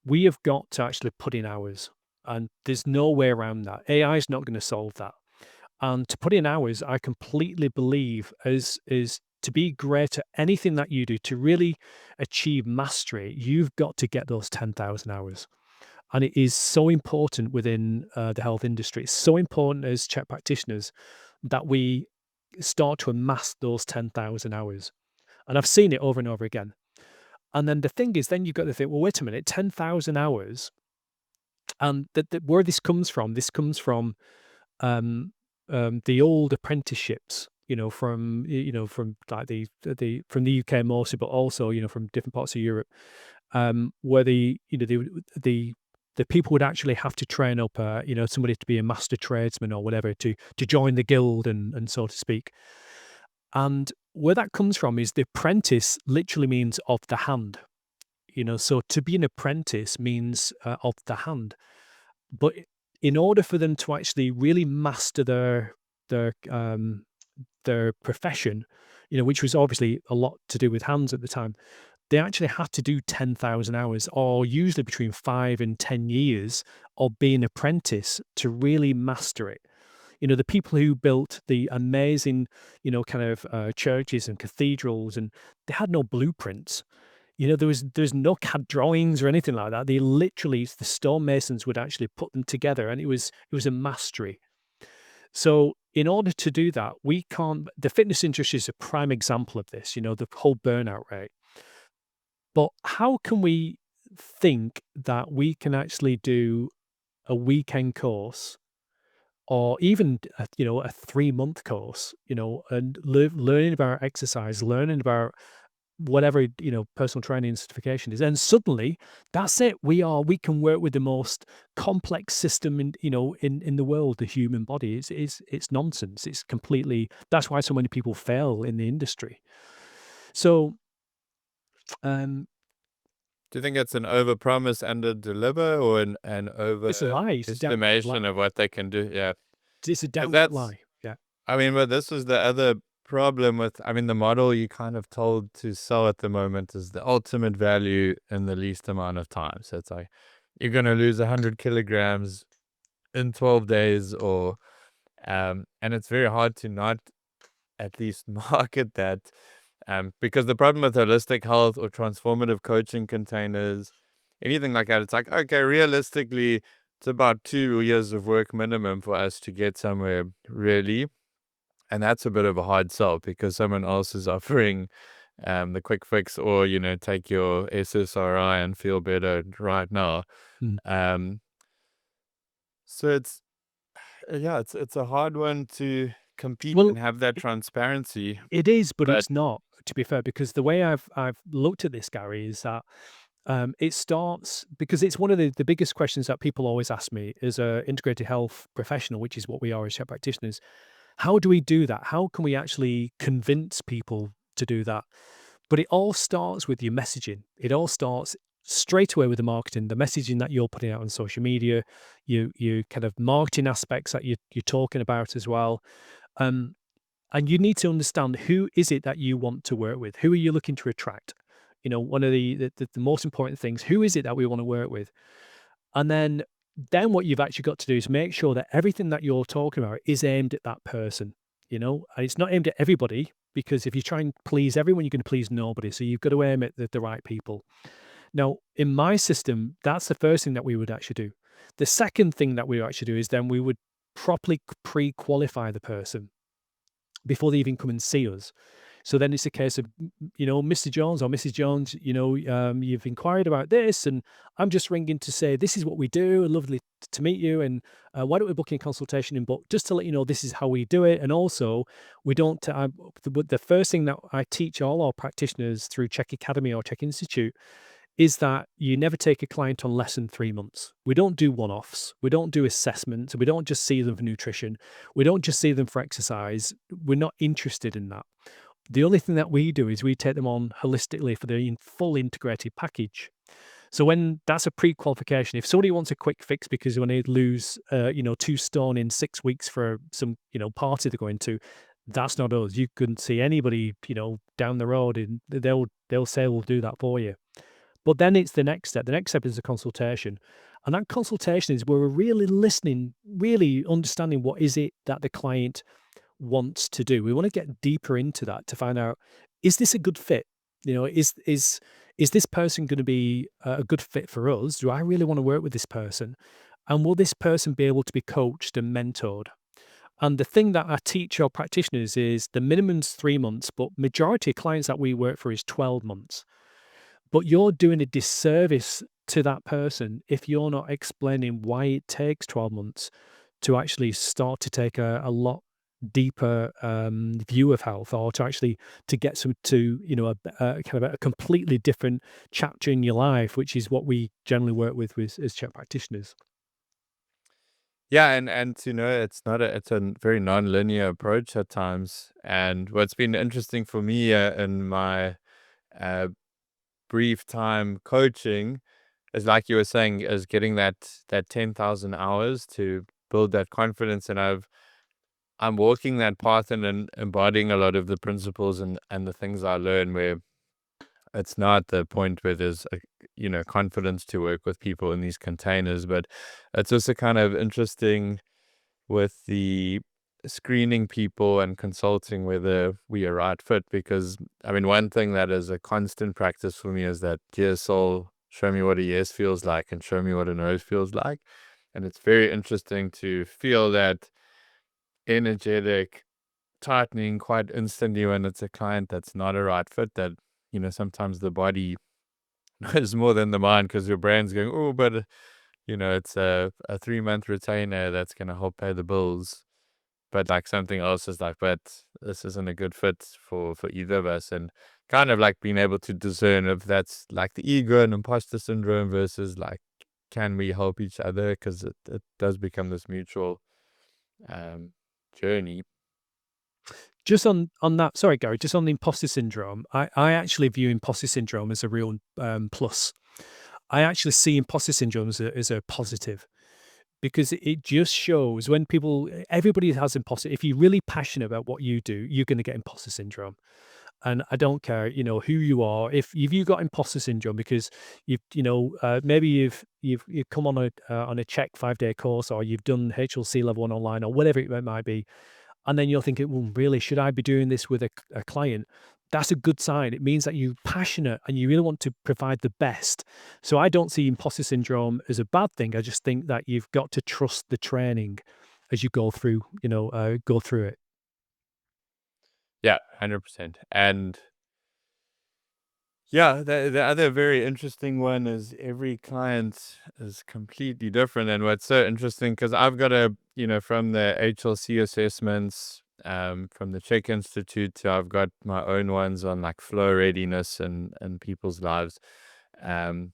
we have got to actually put in hours, and there's no way around that. AI is not going to solve that. And to put in hours, I completely believe, is to be great at anything that you do, to really achieve mastery, you've got to get those 10,000 hours. And it is so important within the health industry. It's so important as CHEK practitioners that we start to amass those 10,000 hours. And I've seen it over and over again. And then the thing is, then you've got to think, well, wait a minute, 10,000 hours. And where this comes from um, the old apprenticeships, from like from the UK mostly, but also, from different parts of Europe, where the people would actually have to train up, somebody to be a master tradesman or whatever, to join the guild, and so to speak. And where that comes from is the apprentice literally means of the hand. So to be an apprentice means of the hand. But in order for them to actually really master their their profession, which was obviously a lot to do with hands at the time, they actually had to do 10,000 hours, or usually between 5 and 10 years of being apprentice, to really master it. The people who built the amazing, kind of churches and cathedrals, and they had no blueprints. There's no CAD drawings or anything like that. They literally, the stonemasons would actually put them together, and it was a mastery. So in order to do that, we can't. The fitness industry is a prime example of this. The whole burnout rate. But how can we think that we can actually do a weekend course, or even a 3 month course, and learning about exercise, learning about whatever personal training certification is, and suddenly that's it. We can work with the most complex system in the world, the human body. It's nonsense. It's completely. That's why so many people fail in the industry. So um Do you think it's an overpromise and a deliver, or an it's a lie. It's a damn lie. overestimation of what they can do? Yeah, It's a because downright that's, lie. Yeah. I mean, but this is the other problem with, I mean, the model you kind of told to sell at the moment is the ultimate value in the least amount of time. So it's like, you're going to lose 100 kilograms in 12 days, or, and it's very hard to not at least market that. Because the problem with holistic health or transformative coaching containers, anything like that, it's like, okay, realistically, it's about 2 years of work minimum for us to get somewhere, really. And that's a bit of a hard sell, because someone else is offering the quick fix, or, take your SSRI and feel better right now. Mm. Um, so it's a hard one to compete Well, and have that transparency. it is, but But it's not, to be fair, because the way I've looked at this, Gary, is that it starts, because it's one of the biggest questions that people always ask me as a integrated health professional, which is what we are as CHEK practitioners. How do we do that? How can we actually convince people to do that? But it all starts with your messaging. It all starts straight away with the marketing, the messaging that you're putting out on social media, you kind of marketing aspects that you're talking about as well. Um, and you need to understand, who is it that you want to work with? Who are you looking to attract? one of the most important things, who is it that we want to work with? And then what you've actually got to do is make sure that everything that you're talking about is aimed at that person, and it's not aimed at everybody, because if you try and please everyone, you're going to please nobody. So you've got to aim at the right people. Now, in my system, that's the first thing that we would actually do. The second thing that we would actually do is then we would properly pre-qualify the person before they even come and see us. So then it's a case of, Mr. Jones or Mrs. Jones, you've inquired about this, and I'm just ringing to say this is what we do. Lovely to meet you, and why don't we book in a consultation in book, just to let you know this is how we do it. And also, we don't. The first thing that I teach all our practitioners through C.H.E.K Academy or C.H.E.K Institute is that you never take a client on less than 3 months. We don't do one-offs. We don't do assessments. We don't just see them for nutrition. We don't just see them for exercise. We're not interested in that. The only thing that we do is we take them on holistically for the full integrated package. So when that's a pre-qualification, if somebody wants a quick fix because they want to lose, 2 stone in 6 weeks for some, party they're going to, that's not us. You couldn't see anybody, down the road, and they'll say we'll do that for you. But then it's the next step. The next step is a consultation. And that consultation is where we're really listening, really understanding what is it that the client wants to do. We want to get deeper into that to find out, is this a good fit? Is this person going to be a good fit for us? Do I really want to work with this person? And will this person be able to be coached and mentored? And the thing that I teach our practitioners is the minimum's 3 months, but majority of clients that we work for is 12 months. But you're doing a disservice to that person if you're not explaining why it takes 12 months to actually start to take a lot deeper view of health, or to get some to a kind of a completely different chapter in your life, which is what we generally work with as CHEK practitioners. Yeah, and it's a very non-linear approach at times. And what's been interesting for me in my uh, brief time coaching is, like you were saying, is getting that 10,000 hours to build that confidence. And I'm walking that path and embodying a lot of the principles and the things I learn, where it's not the point where there's confidence to work with people in these containers, but it's also kind of interesting with the screening people and consulting whether we are right fit. Because I mean, one thing that is a constant practice for me is that, dear soul, show me what a yes feels like and show me what a no feels like. And it's very interesting to feel that energetic tightening quite instantly when it's a client that's not a right fit. That sometimes the body knows more than the mind, because your brain's going, oh, but it's a 3-month retainer that's going to help pay the bills. But like something else is like, but this isn't a good fit for either of us. And kind of like being able to discern if that's like the ego and imposter syndrome versus like, can we help each other? Because it does become this mutual um, journey. Just on that, sorry, Gary, just on the imposter syndrome, I actually view imposter syndrome as a real plus. I actually see imposter syndrome as a positive, because it just shows when everybody has imposter. If you're really passionate about what you do, you're going to get imposter syndrome. And I don't care, who you are. If you got imposter syndrome because maybe you've come on a CHEK 5-day course, or you've done HLC level 1 online, or whatever it might be, and then you're thinking, well, really, should I be doing this with a client? That's a good sign. It means that you're passionate and you really want to provide the best. So I don't see imposter syndrome as a bad thing. I just think that you've got to trust the training as you go through it. Yeah, 100%. And yeah, the other very interesting one is every client is completely different. And what's so interesting, because I've got from the HLC assessments, from the C.H.E.K Institute, I've got my own ones on like flow readiness and people's lives. Um,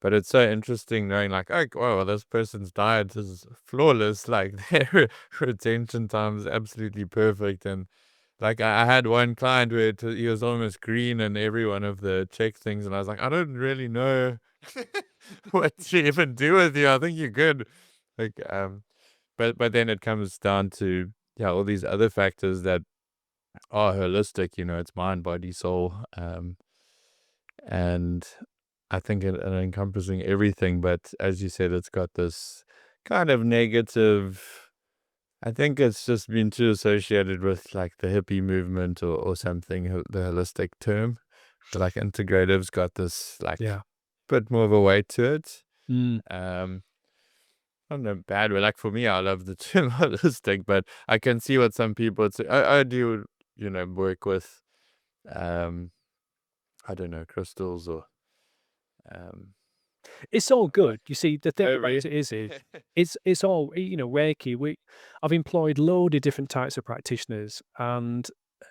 but it's so interesting knowing like, oh, wow, this person's diet is flawless. Like their retention time is absolutely perfect. And like I had one client where he was almost green in every one of the check things, and I was like, I don't really know what to even do with you. I think you're good. Like, but then it comes down to all these other factors that are holistic. It's mind, body, soul. and I think it encompassing everything. But as you said, it's got this kind of negative. I think it's just been too associated with like the hippie movement or something, the holistic term. But like integrative's got this like Yeah. bit more of a weight to it. Mm. Um, I don't know, bad way. Like for me, I love the term holistic, but I can see what some people say. I do, work with, um, I don't know, crystals or, um, It's all good. You see, the thing oh, about really? it is it's all, Reiki. I've employed load of different types of practitioners, and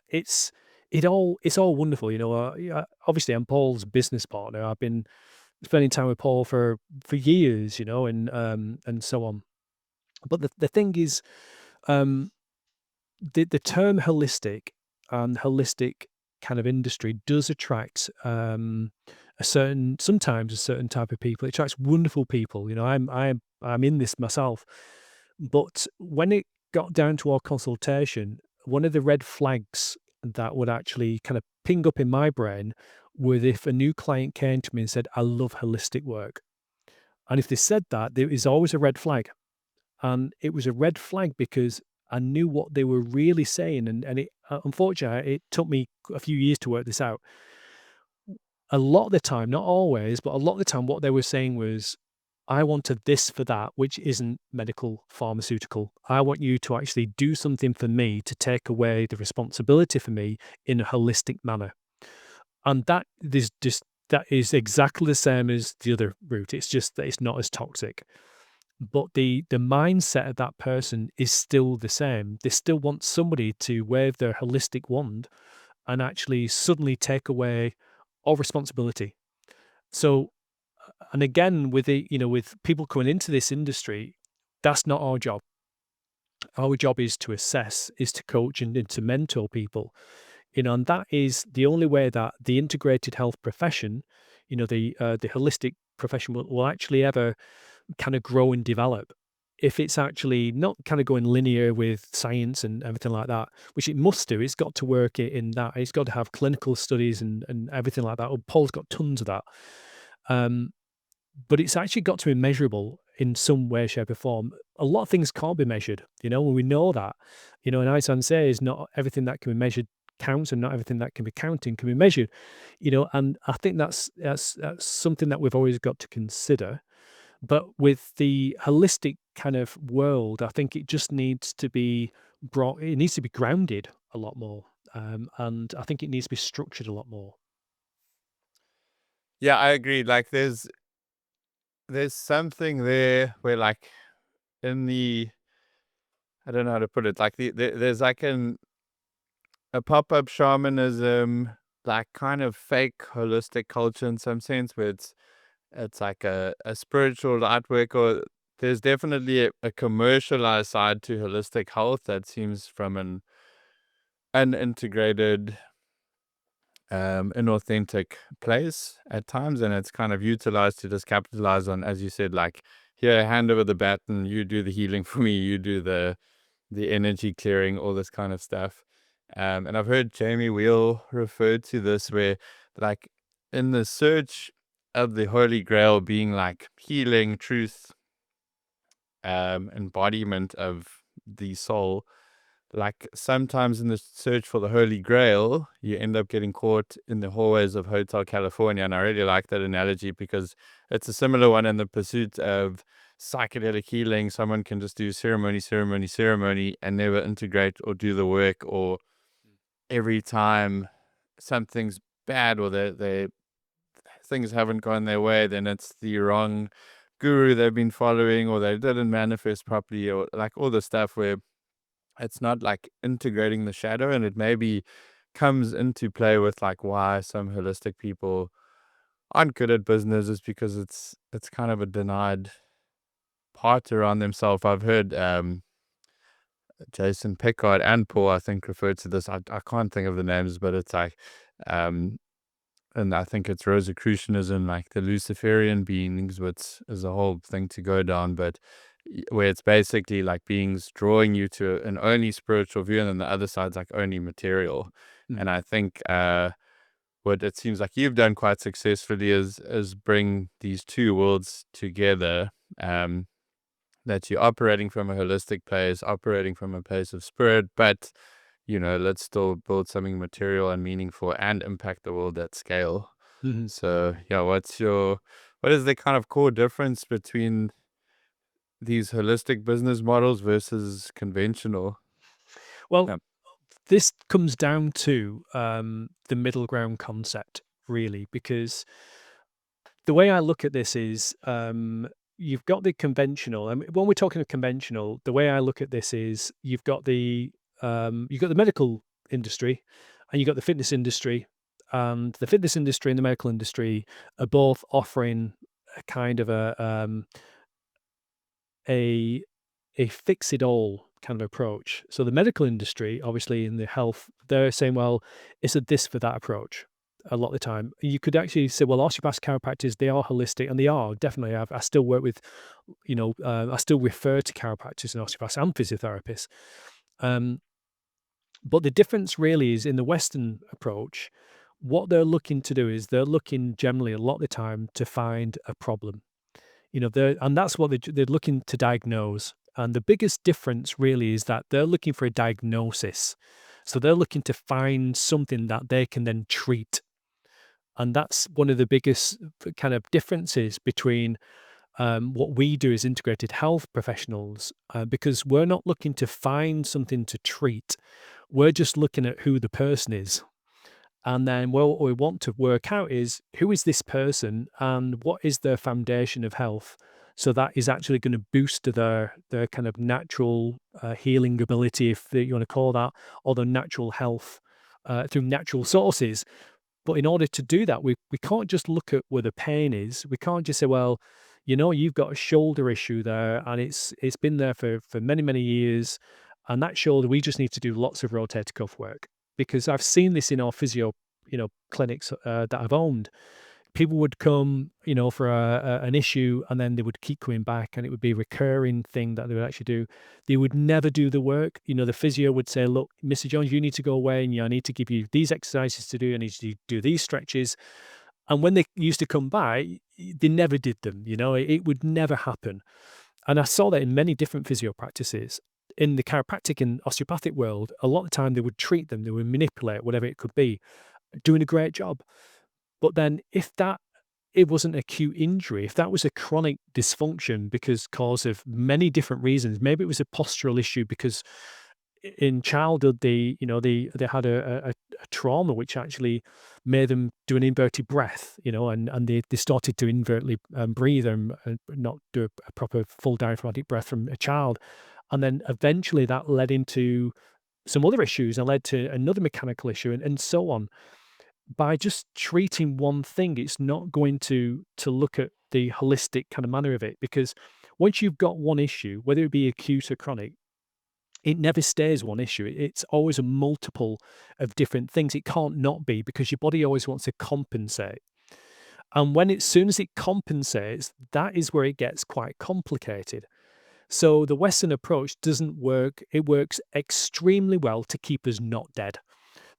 it's it's all wonderful. Yeah, obviously, I'm Paul's business partner. I've been spending time with Paul for years, and so on. But the thing is, um, the term holistic and holistic kind of industry does attract sometimes a certain type of people. It attracts wonderful people. I'm in this myself, but when it got down to our consultation, one of the red flags that would actually kind of ping up in my brain was if a new client came to me and said, "I love holistic work," and if they said that, there is always a red flag. And it was a red flag because I knew what they were really saying, and unfortunately, it took me a few years to work this out. A lot of the time, not always, but a lot of the time, what they were saying was, "I wanted this for that, which isn't medical pharmaceutical. I want you to actually do something for me to take away the responsibility for me in a holistic manner." And that is exactly the same as the other route. It's just that it's not as toxic. But the mindset of that person is still the same. They still want somebody to wave their holistic wand and actually suddenly take away all responsibility. So, and again, with people coming into this industry, that's not our job. Our job is to assess, is to coach, and to mentor people. And that is the only way that the integrated health profession, the holistic profession will actually ever kind of grow and develop. If it's actually not kind of going linear with science and everything like that, which it must do, it's got to work in that. It's got to have clinical studies and everything like that. Oh, Paul's got tons of that. Um, but it's actually got to be measurable in some way, shape, or form. A lot of things can't be measured, and we know that. And Einstein says not everything that can be measured counts, and not everything that can be counting can be measured. And I think that's something that we've always got to consider. But with the holistic kind of world, I think it just needs to be it needs to be grounded a lot more. And I think it needs to be structured a lot more. Yeah, I agree. Like there's something there where like in the I don't know how to put it. Like there's like a pop-up shamanism, like kind of fake holistic culture in some sense, where it's like a spiritual artwork, or there's definitely a commercialized side to holistic health that seems from an integrated, inauthentic place at times, and it's kind of utilized to just capitalize on, as you said, like, here, hand over the baton, you do the healing for me, you do the energy clearing, all this kind of stuff. And I've heard Jamie Wheel refer to this where, like, in the search of the Holy Grail being like healing, truth, embodiment of the soul, like sometimes in the search for the Holy Grail, you end up getting caught in the hallways of Hotel California. And I really like that analogy because it's a similar one in the pursuit of psychedelic healing. Someone can just do ceremony, ceremony, ceremony, and never integrate or do the work. Or every time something's bad or they things haven't gone their way, then it's the wrong guru they've been following, or they didn't manifest properly, or like all the stuff where it's not like integrating the shadow, and it maybe comes into play with like why some holistic people aren't good at business is because it's kind of a denied part around themselves. I've heard Jason Pickard and Paul, I think, referred to this. I can't think of the names, but it's like um and I think it's Rosicrucianism, like the Luciferian beings, which is a whole thing to go down, but where it's basically like beings drawing you to an only spiritual view, and then the other side's like only material. Mm. And I think what it seems like you've done quite successfully is bring these two worlds together. That you're operating from a holistic place, operating from a place of spirit, but let's still build something material and meaningful and impact the world at scale. Mhm. So yeah, what is the kind of core difference between these holistic business models versus conventional? Well, Yeah. this comes down to the middle ground concept, really, because the way I look at this is you've got the conventional. I mean, when we're talking of conventional, the way I look at this is you've got the medical industry and you've got the fitness industry, and the fitness industry and the medical industry are both offering a kind of a a fix it all kind of approach. So the medical industry, obviously in the health, they're saying, well, it's a this for that approach a lot of the time. You could actually say, well, osteopaths, chiropractors, they are holistic, and they are definitely. I still work with, I still refer to chiropractors and osteopaths and physiotherapists. Um, but the difference really is in the Western approach, what they're looking to do is they're looking generally a lot of the time to find a problem. And that's what they're looking to diagnose. And the biggest difference really is that they're looking for a diagnosis. So they're looking to find something that they can then treat. And that's one of the biggest kind of differences between what we do as integrated health professionals, because we're not looking to find something to treat. We're just looking at who the person is. And then what we want to work out is who is this person and what is their foundation of health. So that is actually going to boost their kind of natural healing ability, if you want to call that, or their natural health through natural sources. But in order to do that, we can't just look at where the pain is. We can't just say, well, you've got a shoulder issue there, and it's been there for many, many years. And that shoulder, we just need to do lots of rotator cuff work. Because I've seen this in our physio, clinics that I've owned. People would come, for an issue, and then they would keep coming back, and it would be a recurring thing that they would actually do. They would never do the work. The physio would say, "Look, Mr. Jones, you need to go away, and I need to give you these exercises to do. I need you to do these stretches." And when they used to come by, they never did them. It would never happen. And I saw that in many different physio practices. In the chiropractic and osteopathic world, a lot of the time they would treat them, they would manipulate, whatever it could be, doing a great job. But then if that it wasn't acute injury, if that was a chronic dysfunction because cause of many different reasons, maybe it was a postural issue because in childhood they had a trauma which actually made them do an inverted breath, and they started to invertly breathe and not do a proper full diaphragmatic breath from a child. And then eventually that led into some other issues and led to another mechanical issue and so on. By just treating one thing, it's not going to look at the holistic kind of manner of it, because once you've got one issue, whether it be acute or chronic, it never stays one issue. It's always a multiple of different things. It can't not be, because your body always wants to compensate. And as soon as it compensates, that is where it gets quite complicated. So the Western approach doesn't work. It works extremely well to keep us not dead.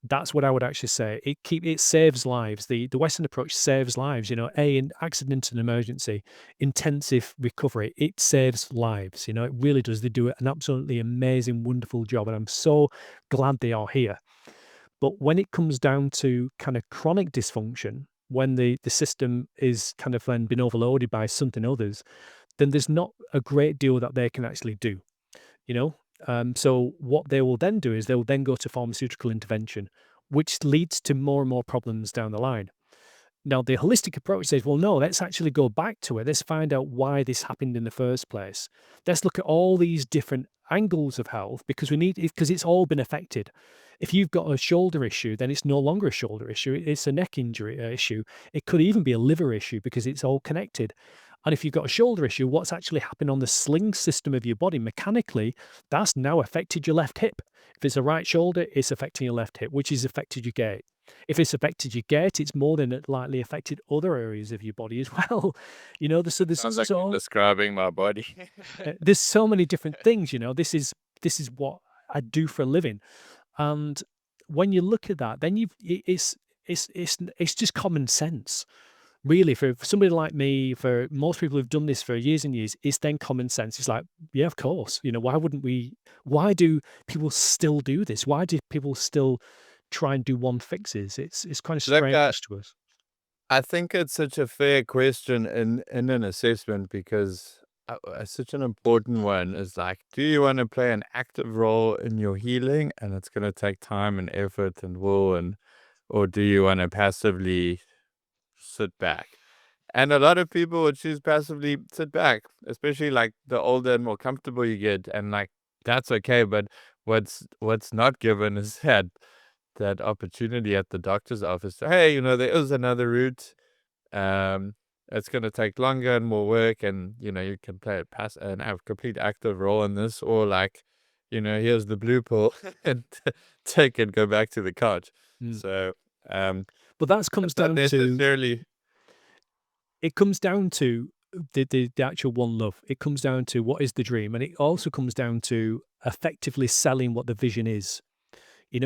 That's what I would actually say. It saves lives. The Western approach saves lives. In accident and emergency, intensive recovery, it saves lives. It really does. They do an absolutely amazing, wonderful job, and I'm so glad they are here. But when it comes down to kind of chronic dysfunction, when the system is kind of then been overloaded by something others, then there's not a great deal that they can actually do you know? So what they will then do is they will then go to pharmaceutical intervention, which leads to more and more problems down the line. Now, the holistic approach says, well, no, let's actually go back to it. Let's find out why this happened in the first place. Let's look at all these different angles of health, because because it's all been affected. If you've got a shoulder issue, then it's no longer a shoulder issue. It's a neck injury issue. It could even be a liver issue because it's all connected. And if you've got a shoulder issue, what's actually happened on the sling system of your body mechanically, that's now affected your left hip. If it's a right shoulder, it's affecting your left hip, which has affected your gait. If it's affected your gait, it's more than likely affected other areas of your body as well. So Sounds like you're describing my body. there's so many different things. This is what I do for a living, and when you look at that, then it's it's just common sense. Really, for somebody like me, for most people who've done this for years and years, it's then common sense. It's like, yeah, of course. Why wouldn't we? Why do people still do this? Why do people still try and do one fixes? It's kind of Look, strange to us. I think it's such a fair question in an assessment because such an important one is like, do you want to play an active role in your healing, and it's going to take time and effort and will, and or do you want to passively sit back? And a lot of people would choose passively sit back, especially like the older and more comfortable you get, and like that's okay. But what's not given is that opportunity at the doctor's office. Hey, there is another route. Um, it's going to take longer and more work, and you can play a pass and have complete active role in this, or like, here's the blue pill and take it, go back to the couch. Mm. So, um, But that comes it's not down to necessarily. it comes down to the actual one love. It comes down to what is the dream, and it also comes down to effectively selling what the vision is.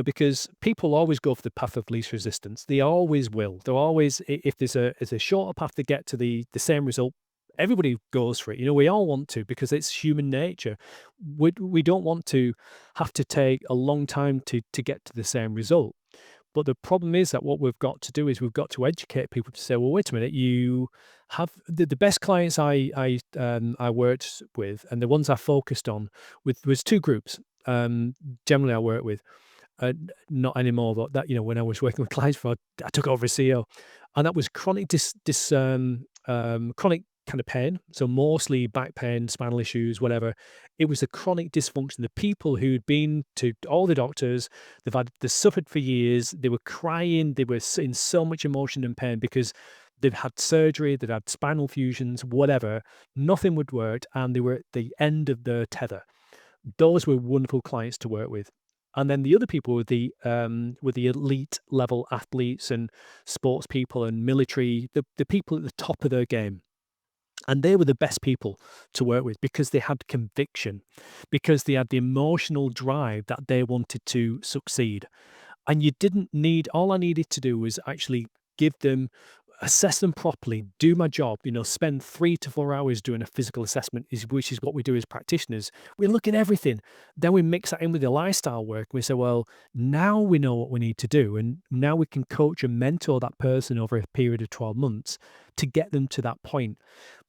Because people always go for the path of least resistance. They always will. They're always, if there's a shorter path to get to the same result, everybody goes for it. We all want to, because it's human nature. We don't want to have to take a long time to get to the same result. But the problem is that what we've got to do is we've got to educate people to say, well, wait a minute, you have the best clients I worked with, and the ones I focused on with was two groups. Generally, I work with not anymore, but that when I was working with clients for, I took over as CEO, and that was chronic chronic kind of pain. So mostly back pain, spinal issues, whatever. It was a chronic dysfunction. The people who'd been to all the doctors, they suffered for years. They were crying. They were in so much emotion and pain because they've had surgery, they'd had spinal fusions, whatever. Nothing would work, and they were at the end of their tether. Those were wonderful clients to work with. And then the other people were the elite level athletes and sports people and military, the people at the top of their game. And they were the best people to work with because they had conviction, because they had the emotional drive that they wanted to succeed. And you didn't need, all I needed to do was actually give them, assess them properly, do my job, spend 3 to 4 hours doing a physical assessment, which is what we do as practitioners. We look at everything. Then we mix that in with the lifestyle work. We say, well, now we know what we need to do. And now we can coach and mentor that person over a period of 12 months to get them to that point.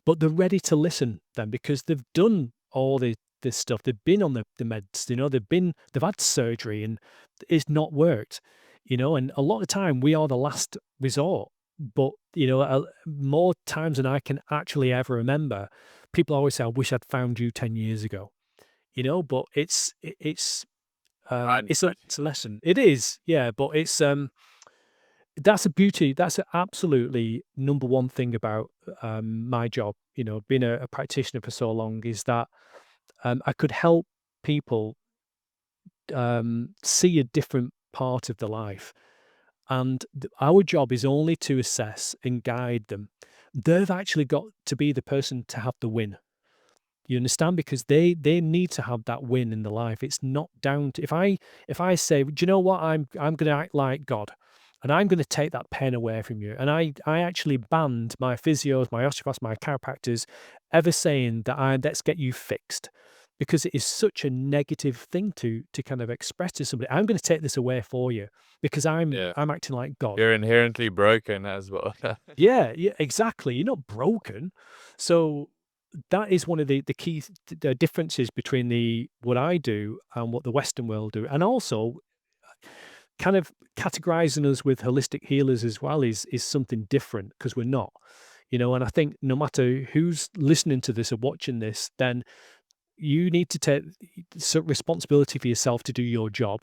But they're ready to listen then because they've done all this stuff. They've been on the meds, they've had surgery and it's not worked, and a lot of the time we are the last resort. But, more times than I can actually ever remember, people always say, I wish I'd found you 10 years ago, but Right, right. it's a lesson. It is, yeah, but that's a beauty. That's a absolutely number one thing about my job, being a practitioner for so long, is that I could help people see a different part of the life. And our job is only to assess and guide them. They've actually got to be the person to have the win. You understand? Because they need to have that win in the life. It's not down to, if I say, do you know what, I'm going to act like God, and I'm going to take that pain away from you. And I actually banned my physios, my osteopaths, my chiropractors ever saying that let's get you fixed, because it is such a negative thing to kind of express to somebody. I'm going to take this away for you because I'm Yeah, I'm acting like God. you're inherently broken as well. Yeah, yeah, exactly. You're not broken. So that is one of the key the differences between the what I do and what the Western world do. And also kind of categorizing us with holistic healers as well is something different because we're not. And I think no matter who's listening to this or watching this, then you need to take some responsibility for yourself to do your job.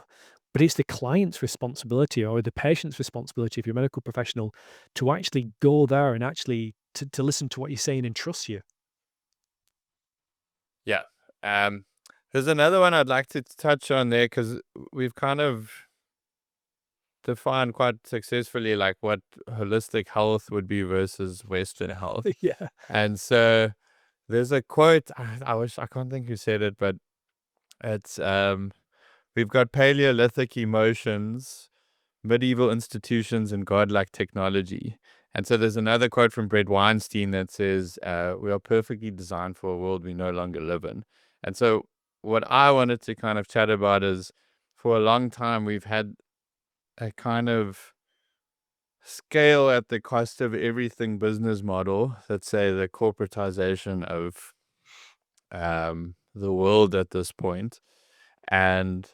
But it's the client's responsibility or the patient's responsibility, if you're a medical professional, to actually go there and actually to listen to what you're saying and trust you. Yeah. Um, there's another one I'd like to touch on there because we've kind of defined quite successfully like what holistic health would be versus Western health. Yeah. And so there's a quote, I wish I can't think who said it, but it's we've got Paleolithic emotions, medieval institutions and godlike technology. And so there's another quote from Brett Weinstein that says, we are perfectly designed for a world we no longer live in. And so what I wanted to kind of chat about is, for a long time, we've had a kind of scale at the cost of everything business model, let's say the corporatization of the world at this point. And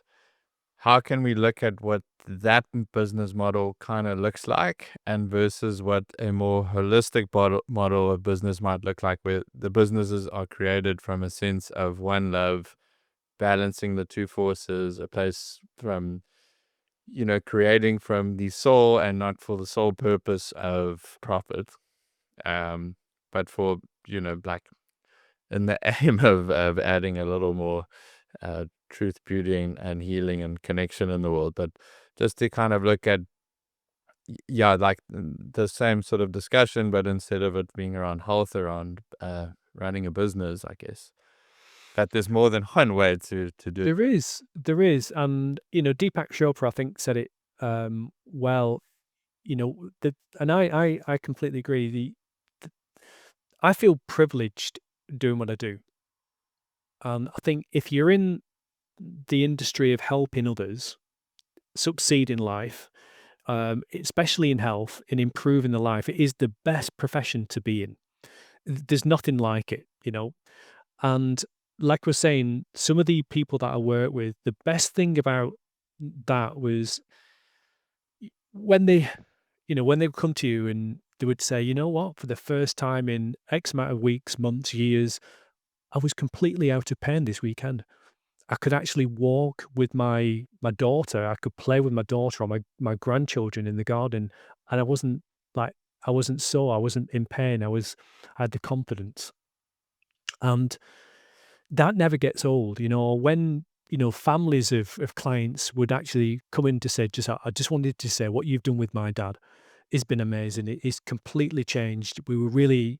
how can we look at what that business model kind of looks like, and versus what a more holistic model of business might look like, where the businesses are created from a sense of one love, balancing the two forces, a place from, creating from the soul and not for the sole purpose of profit, um, but for, like, in the aim of adding a little more truth, beauty, and healing and connection in the world. But just to kind of look at, yeah, like the same sort of discussion, but instead of it being around health, around running a business, I guess. That there's more than one way to do it. There is, and Deepak Chopra, I think, said it well. And I completely agree. The I feel privileged doing what I do, and I think if you're in the industry of helping others succeed in life, especially in health, in improving the life, it is the best profession to be in. There's nothing like it. And like we're saying, some of the people that I work with, the best thing about that was when when they would come to you and they would say, you know what, for the first time in X amount of weeks, months, years, I was completely out of pain this weekend. I could actually walk with my daughter. I could play with my daughter or my grandchildren in the garden, and I wasn't like I wasn't sore. I wasn't in pain. I had the confidence, and that never gets old. When families of clients would actually come in to say, I just wanted to say what you've done with my dad has been amazing. It's completely changed. We were really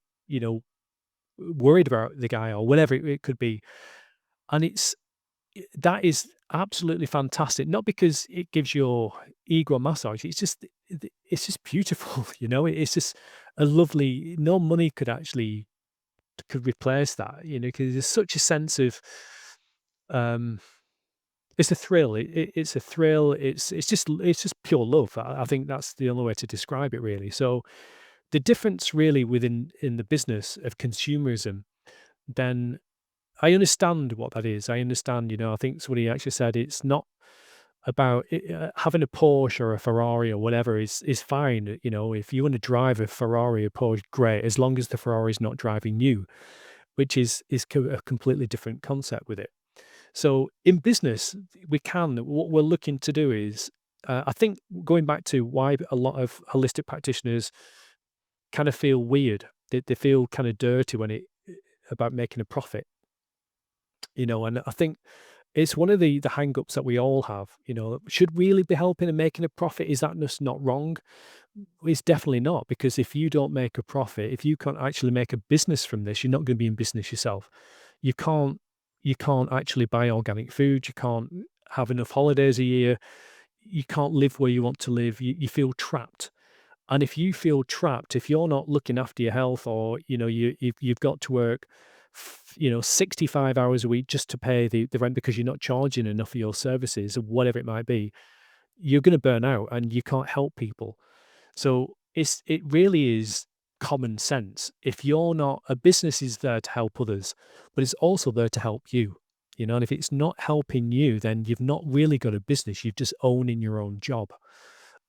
worried about the guy or whatever it could be, and that is absolutely fantastic. Not because it gives your ego a massage. It's just beautiful. It's just a lovely. No money could replace that. Because there's such a sense of um, it's a thrill. It's a thrill. It's just pure love. I think that's the only way to describe it, really. So the difference, really, within in the business of consumerism, then I understand what that is. I understand. I think somebody actually said it's not about having a Porsche or a Ferrari or whatever is fine. If you want to drive a Ferrari or Porsche, great, as long as the Ferrari is not driving you, which is a completely different concept with it. So in business, what we're looking to do is, I think, going back to why a lot of holistic practitioners kind of feel weird. They feel kind of dirty when about making a profit. And I think it's one of the hang-ups that we all have. Should really be helping and making a profit. Is that just not wrong? It's definitely not, because if you don't make a profit, if you can't actually make a business from this, you're not going to be in business yourself. You can't you can't actually buy organic food. You can't have enough holidays a year. You can't live where you want to live. You feel trapped. And if you feel trapped, if you're not looking after your health, or you've got to work 65 hours a week just to pay the rent because you're not charging enough for your services or whatever it might be, you're going to burn out and you can't help people. So it really is common sense. If you're not a business is there to help others, but it's also there to help you. And if it's not helping you, then you've not really got a business. You've just owning your own job.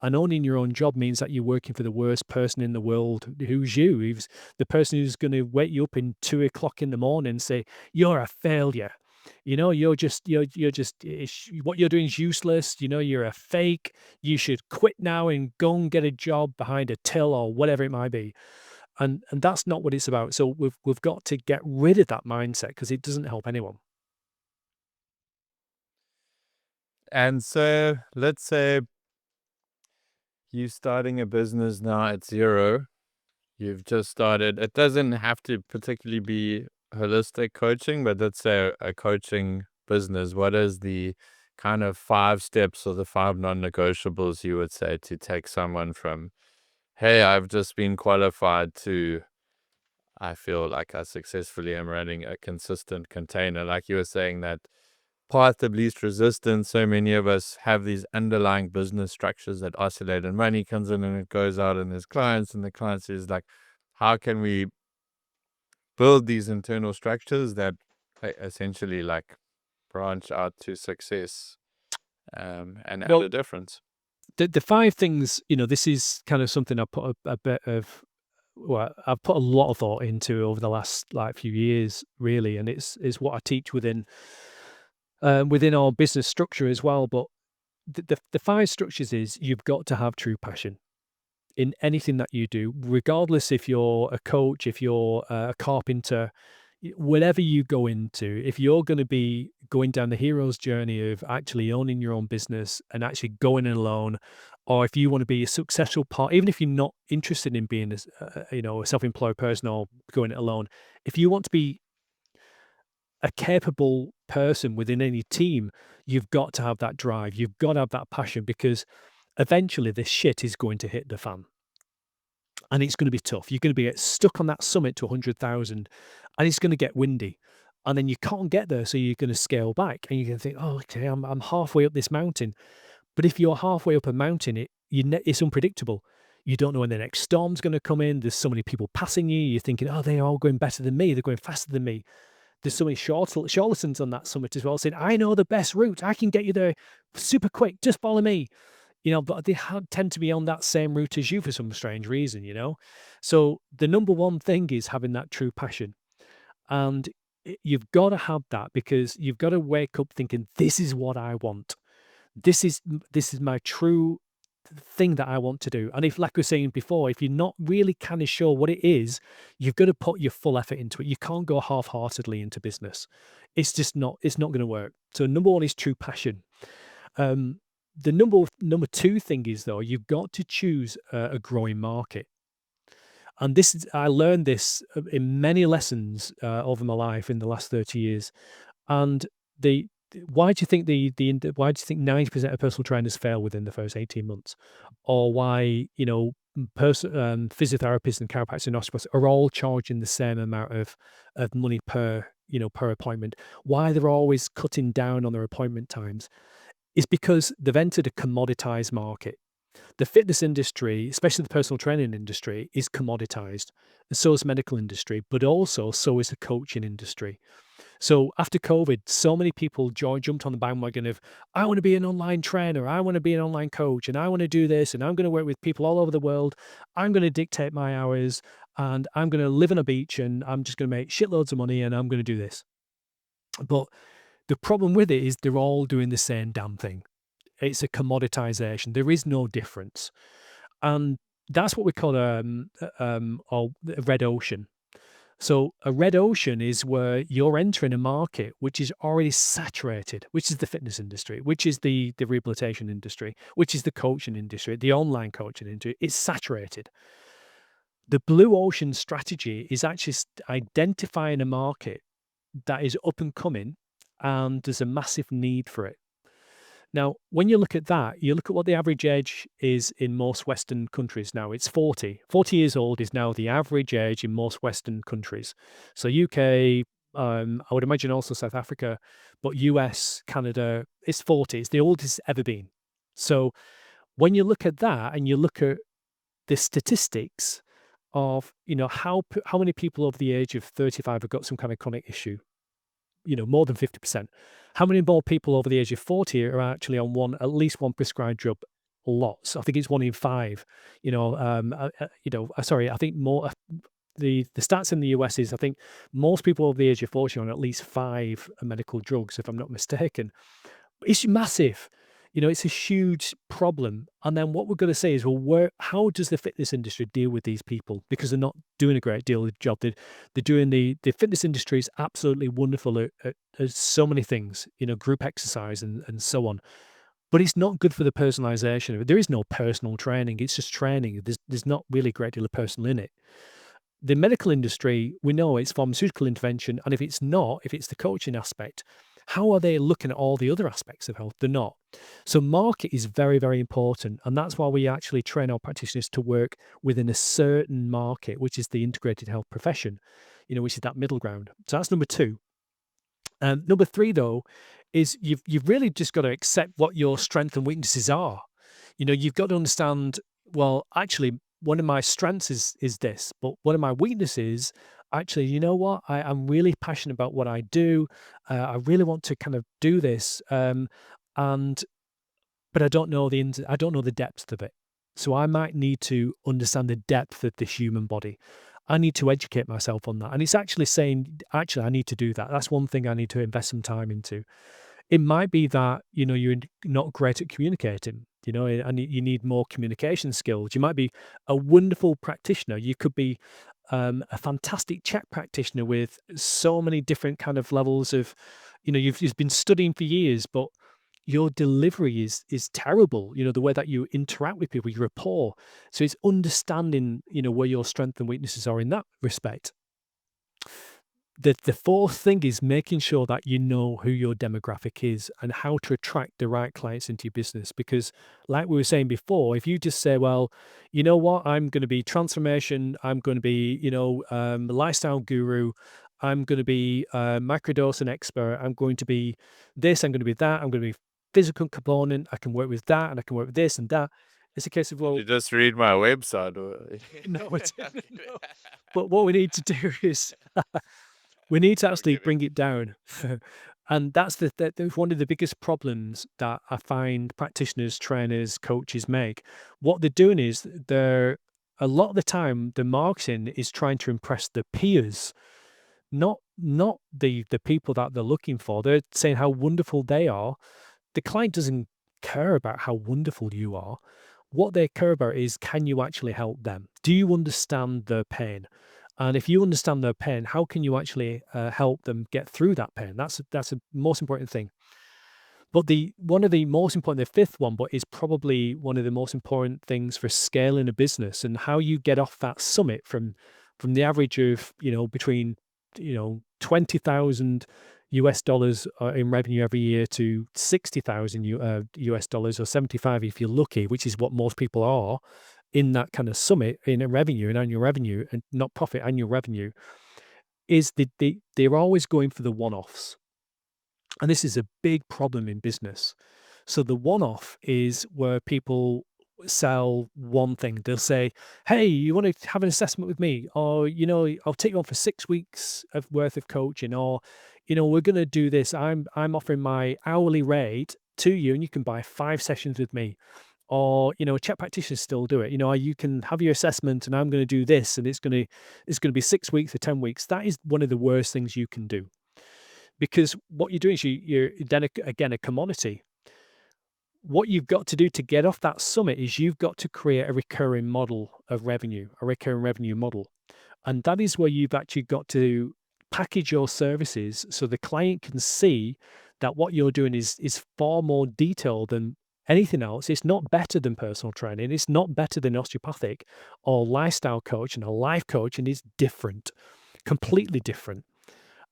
And owning your own job means that you're working for the worst person in the world. Who's you? Who's the person who's going to wake you up in 2 o'clock in the morning and say, you're a failure. What you're doing is useless. You're a fake. You should quit now and go and get a job behind a till or whatever it might be. And that's not what it's about. So we've got to get rid of that mindset, because it doesn't help anyone. And so let's say you starting a business now at zero. You've just started. It doesn't have to particularly be holistic coaching, but let's say a coaching business. What is the kind of 5 steps or the 5 non-negotiables you would say to take someone from, hey, I've just been qualified, to I feel like I successfully am running a consistent container. Like you were saying, that path of least resistance. So many of us have these underlying business structures that oscillate, and money comes in and it goes out, and there's clients, and the client says, like, how can we build these internal structures that essentially like branch out to success, and add Well, a difference? the 5 things, this is kind of something I put a bit of well, I've put a lot of thought into over the last, like, few years, really, and it's what I teach within our business structure as well, but the 5 structures is you've got to have true passion in anything that you do, regardless if you're a coach, if you're a carpenter, whatever you go into, if you're going to be going down the hero's journey of actually owning your own business and actually going it alone, or if you want to be a successful part, even if you're not interested in being a self-employed person or going it alone, if you want to be a capable person within any team, you've got to have that drive. You've got to have that passion, because eventually this shit is going to hit the fan. And it's going to be tough. You're going to be stuck on that summit to 100,000, and it's going to get windy. And then you can't get there, so you're going to scale back, and you're going to think, "Oh, okay, I'm halfway up this mountain." But if you're halfway up a mountain, it's unpredictable. You don't know when the next storm's going to come in. There's so many people passing you. You're thinking, "Oh, they're all going better than me. They're going faster than me." There's so many charlatans on that summit as well, saying, "I know the best route. I can get you there super quick. Just follow me." But they tend to be on that same route as you for some strange reason. So the number one thing is having that true passion. And you've got to have that, because you've got to wake up thinking, this is what I want. This is my true thing that I want to do. And if, like we were saying before, if you're not really kind of sure what it is, you've got to put your full effort into it. You can't go half-heartedly into business. It's not going to work. So number one is true passion. Um, the number two thing is, though, you've got to choose a growing market. And I learned this in many lessons over my life in the last 30 years. And why do you think why do you think 90% of personal trainers fail within the first 18 months? Or why, physiotherapists and chiropractors and osteopaths are all charging the same amount of money per appointment? Why they're always cutting down on their appointment times is because they've entered a commoditized market. The fitness industry, especially the personal training industry, is commoditized. And so is the medical industry, but also so is the coaching industry. So after COVID, so many people jumped on the bandwagon of, I want to be an online trainer, I want to be an online coach, and I want to do this, and I'm going to work with people all over the world. I'm going to dictate my hours, and I'm going to live on a beach, and I'm just going to make shitloads of money, and I'm going to do this. But the problem with it is they're all doing the same damn thing. It's a commoditization. There is no difference. And that's what we call a red ocean. So a red ocean is where you're entering a market which is already saturated, which is the fitness industry, which is the rehabilitation industry, which is the coaching industry, the online coaching industry. It's saturated. The blue ocean strategy is actually identifying a market that is up and coming, and there's a massive need for it. Now, when you look at that, you look at what the average age is in most Western countries now. It's 40. 40 years old is now the average age in most Western countries. So UK, I would imagine also South Africa, but US, Canada, it's 40. It's the oldest it's ever been. So when you look at that and you look at the statistics of, how many people over the age of 35 have got some kind of chronic issue, more than 50%. How many more people over the age of 40 are actually on at least one prescribed drug? Lots. I think it's 1 in 5. Sorry, I think more. The stats in the US is, I think most people over the age of 40 are on at least 5 medical drugs, if I'm not mistaken. It's massive. It's a huge problem. And then what we're going to say is, well, how does the fitness industry deal with these people? Because they're not doing a great deal of the job. They're doing the fitness industry is absolutely wonderful at so many things, group exercise and so on. But it's not good for the personalization. There is no personal training. It's just training. There's not really a great deal of personal in it. The medical industry, we know it's pharmaceutical intervention. And if it's the coaching aspect, How are they looking at all the other aspects of health? They're not. So market is very, very important. And that's why we actually train our practitioners to work within a certain market, which is the integrated health profession, which is that middle ground. So that's number two. Number three, though, is you've really just got to accept what your strengths and weaknesses are. You've got to understand, well, actually, one of my strengths is this, but one of my weaknesses, actually, you know what? I'm really passionate about what I do. I really want to kind of do this, and but I don't know the depth of it. So I might need to understand the depth of this human body. I need to educate myself on that. And it's actually saying, actually, I need to do that. That's one thing I need to invest some time into. It might be that, you're not great at communicating, and you need more communication skills. You might be a wonderful practitioner. You could be a fantastic Czech practitioner with so many different kind of levels of, you've been studying for years, but your delivery is terrible. The way that you interact with people, your rapport. So it's understanding, where your strengths and weaknesses are in that respect. The fourth thing is making sure that you know who your demographic is and how to attract the right clients into your business. Because, like we were saying before, if you just say, well, you know what, I'm going to be transformation, I'm going to be, lifestyle guru, I'm going to be a microdosing expert, I'm going to be this, I'm going to be that, I'm going to be physical component, I can work with that, and I can work with this and that. It's a case of, well, You just read my website. Or... no, it didn't. No. But what we need to do is we need to I'm actually kidding. bring it down. And that's one of the biggest problems that I find practitioners, trainers, coaches make. What they're doing is a lot of the time the marketing is trying to impress the peers, not the people that they're looking for. They're saying how wonderful they are. The client doesn't care about how wonderful you are. What they care about is, can you actually help them? Do you understand their pain? And if you understand their pain, how can you actually help them get through that pain? That's a most important thing. But the one of the most important, the fifth one, but is probably one of the most important things for scaling a business and how you get off that summit from the average of between 20,000 US dollars in revenue every year to 60,000 US dollars, or 75 if you're lucky, which is what most people are in that kind of summit in a revenue, in annual revenue, and not profit, annual revenue, is they're always going for the one-offs. And this is a big problem in business. So the one-off is where people sell one thing. They'll say, hey, you want to have an assessment with me? Or, I'll take you on for 6 weeks of worth of coaching, or, we're going to do this. I'm offering my hourly rate to you and you can buy 5 sessions with me. Or, Czech practitioners still do it. You can have your assessment and I'm going to do this, and it's going to be 6 weeks or 10 weeks. That is one of the worst things you can do. Because what you're doing is you're then again a commodity. What you've got to do to get off that summit is you've got to create a recurring model of revenue, a recurring revenue model. And that is where you've actually got to package your services so the client can see that what you're doing is far more detailed than anything else. It's not better than personal training. It's not better than osteopathic or lifestyle coach and a life coach, and it's different, completely different.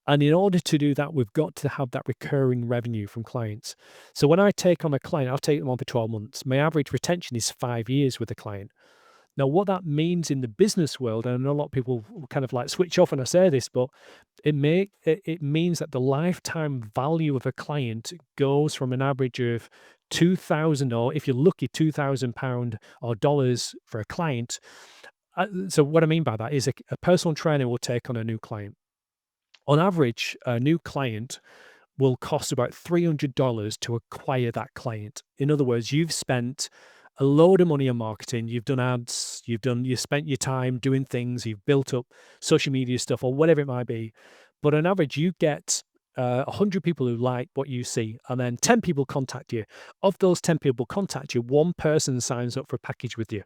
And in order to do that, we've got to have that recurring revenue from clients. So when I take on a client, I'll take them on for 12 months. My average retention is 5 years with a client. Now, what that means in the business world, and I know a lot of people kind of like switch off when I say this, but it means that the lifetime value of a client goes from an average of 2,000, or if you're lucky, £2,000 or dollars for a client. So what I mean by that is a personal trainer will take on a new client. On average, a new client will cost about $300 to acquire that client. In other words, you've spent a load of money on marketing, you've done ads, you spent your time doing things, you've built up social media stuff or whatever it might be. But on average, you get 100 people who like what you see, and then 10 people contact you. Of those 10 people contact you, one person signs up for a package with you,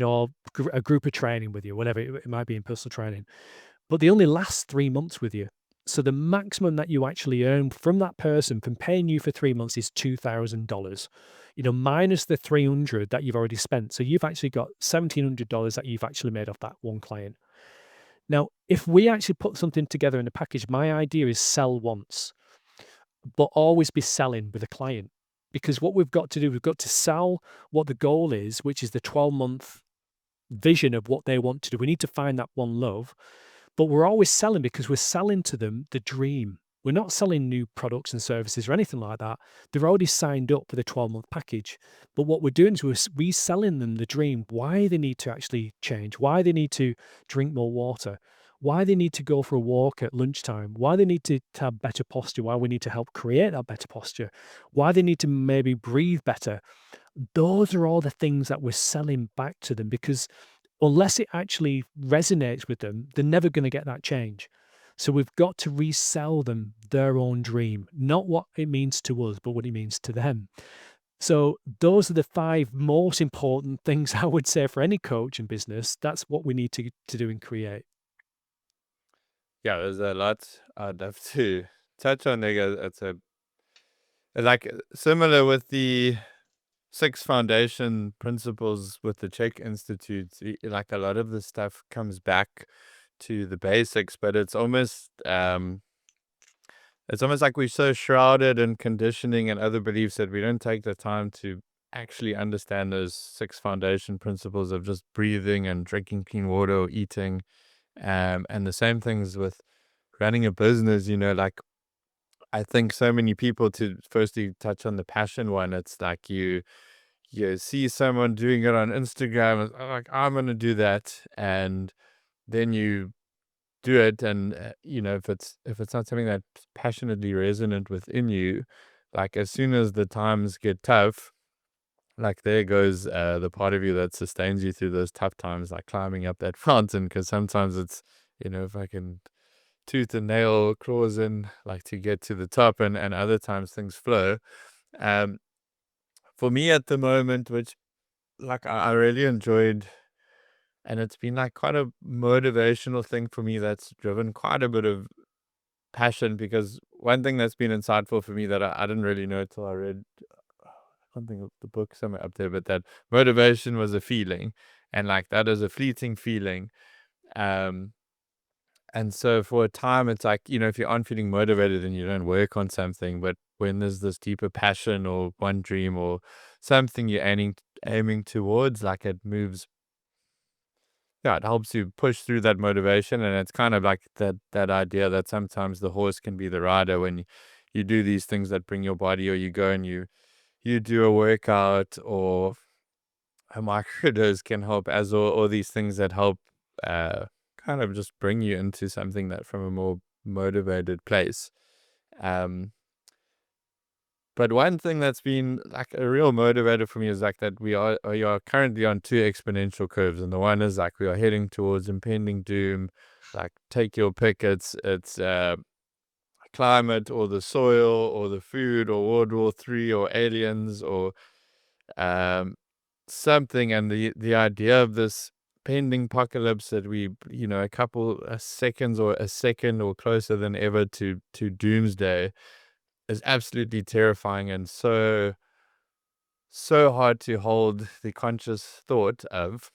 or a group of training with you, whatever it might be in personal training. But they only last 3 months with you. So the maximum that you actually earn from that person from paying you for 3 months is $2,000, minus the 300 that you've already spent. So you've actually got $1,700 that you've actually made off that one client. Now, if we actually put something together in a package, my idea is sell once. but always be selling with a client. Because what we've got to do, we've got to sell what the goal is, which is the 12-month vision of what they want to do. We need to find that one love, but we're always selling because we're selling to them the dream. We're not selling new products and services or anything like that. They're already signed up for the 12-month package. But what we're doing is we're reselling them the dream, why they need to actually change, why they need to drink more water, why they need to go for a walk at lunchtime, why they need to have better posture, why we need to help create that better posture, why they need to maybe breathe better. Those are all the things that we're selling back to them, because unless it actually resonates with them, they're never going to get that change. So we've got to resell them their own dream, not what it means to us, but what it means to them. So those are the 5 most important things I would say for any coach in business. That's what we need to do and create. Yeah, there's a lot I'd have to touch on there. It's a like similar with the 6 foundation principles with the C.H.E.K Institute. Like a lot of the stuff comes back to the basics, but it's almost like we're so shrouded in conditioning and other beliefs that we don't take the time to actually understand those 6 foundation principles of just breathing and drinking clean water or eating. And the same things with running a business, like I think so many people, to firstly touch on the passion one, it's like you see someone doing it on Instagram, and like, I'm gonna do that, and then you do it, and if it's not something that's passionately resonant within you, like as soon as the times get tough, like there goes the part of you that sustains you through those tough times, like climbing up that mountain, because sometimes it's, if I can tooth and nail claws in, like to get to the top, and other times things flow. um for me at the moment, which like I really enjoyed, and it's been like quite a motivational thing for me that's driven quite a bit of passion, because one thing that's been insightful for me that I didn't really know till I read, I can't think of the book somewhere up there, but that motivation was a feeling, and like that is a fleeting feeling. um and so for a time, it's like, if you aren't feeling motivated and you don't work on something, but when there's this deeper passion or one dream or something you're aiming towards, like it moves. Yeah, it helps you push through that motivation, and it's kind of like that idea that sometimes the horse can be the rider when you do these things that bring your body, or you go and you do a workout, or a microdose can help, as or these things that help uh kind of just bring you into something that from a more motivated place. Um but one thing that's been like a real motivator for me is like that we are currently on 2 exponential curves, and the one is like we are heading towards impending doom. Like take your pick, it's climate or the soil or the food or World War III or aliens or um something, and the idea of this pending apocalypse that we, a couple of seconds or a second or closer than ever to doomsday, is absolutely terrifying, and so hard to hold the conscious thought of,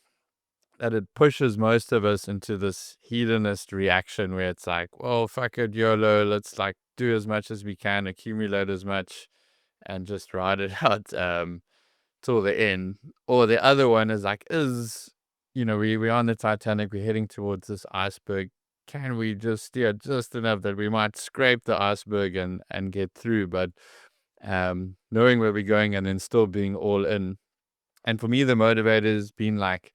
that it pushes most of us into this hedonist reaction where it's like, well, fuck it, YOLO, let's like do as much as we can, accumulate as much, and just ride it out till the end. Or the other one is like, we're on the Titanic, we're heading towards this iceberg. Can we just steer just enough that we might scrape the iceberg and get through? But knowing where we're going and then still being all in. And for me, the motivator has been like,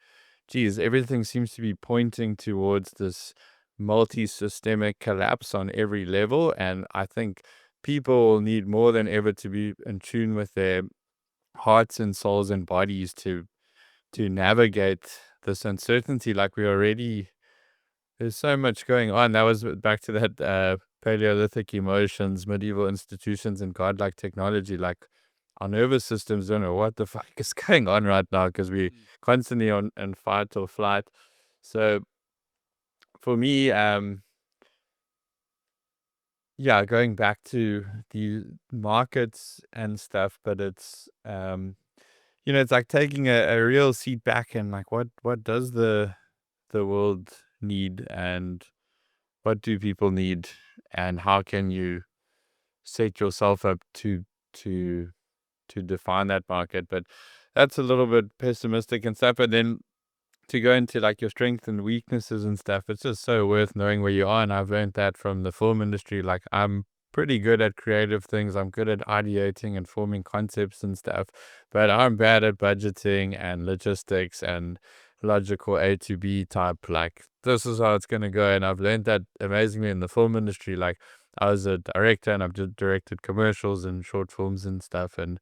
geez, everything seems to be pointing towards this multi-systemic collapse on every level. And I think people need more than ever to be in tune with their hearts and souls and bodies to navigate this uncertainty. Like there's so much going on. That was back to that Paleolithic emotions, medieval institutions, and godlike technology. Like our nervous systems don't know what the fuck is going on right now, because we constantly on in fight or flight. So for me, yeah, going back to the markets and stuff, but it's it's like taking a real seat back, and like what does the world need, and what do people need, and how can you set yourself up to to define that market. But that's a little bit pessimistic and stuff. But then to go into like your strengths and weaknesses and stuff, it's just so worth knowing where you are. And I've learned that from the film industry. Like, I'm pretty good at creative things. I'm good at ideating and forming concepts and stuff, but I'm bad at budgeting and logistics and logical A to B type. Like, this is how it's going to go. And I've learned that amazingly in the film industry. Like, I was a director and I've just directed commercials and short films and stuff. And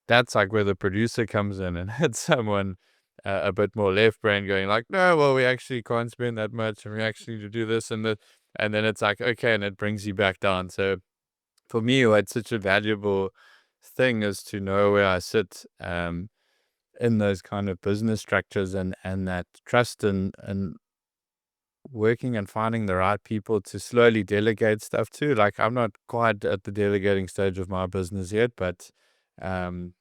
that's like where the producer comes in and had someone a bit more left brain going like, no, well, we actually can't spend that much and we actually need to do this and that. And then it's like, okay, and it brings you back down. So for me, what's such a valuable thing is to know where I sit in those kind of business structures, and that trust and working and finding the right people to slowly delegate stuff to. Like, I'm not quite at the delegating stage of my business yet, but um,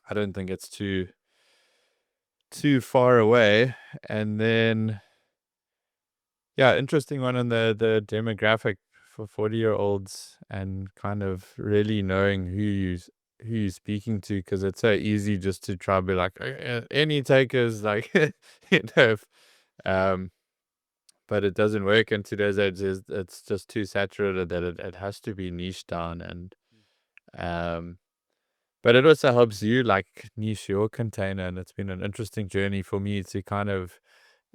I don't think it's too far away. And then, yeah, interesting one on the demographic for 40-year-olds, and kind of really knowing who you're speaking to, because it's so easy just to try to be like, any takers, like, if, um, but it doesn't work in today's age. It's just too saturated that it has to be niche down. And um, but it also helps you like niche your container, and it's been an interesting journey for me to kind of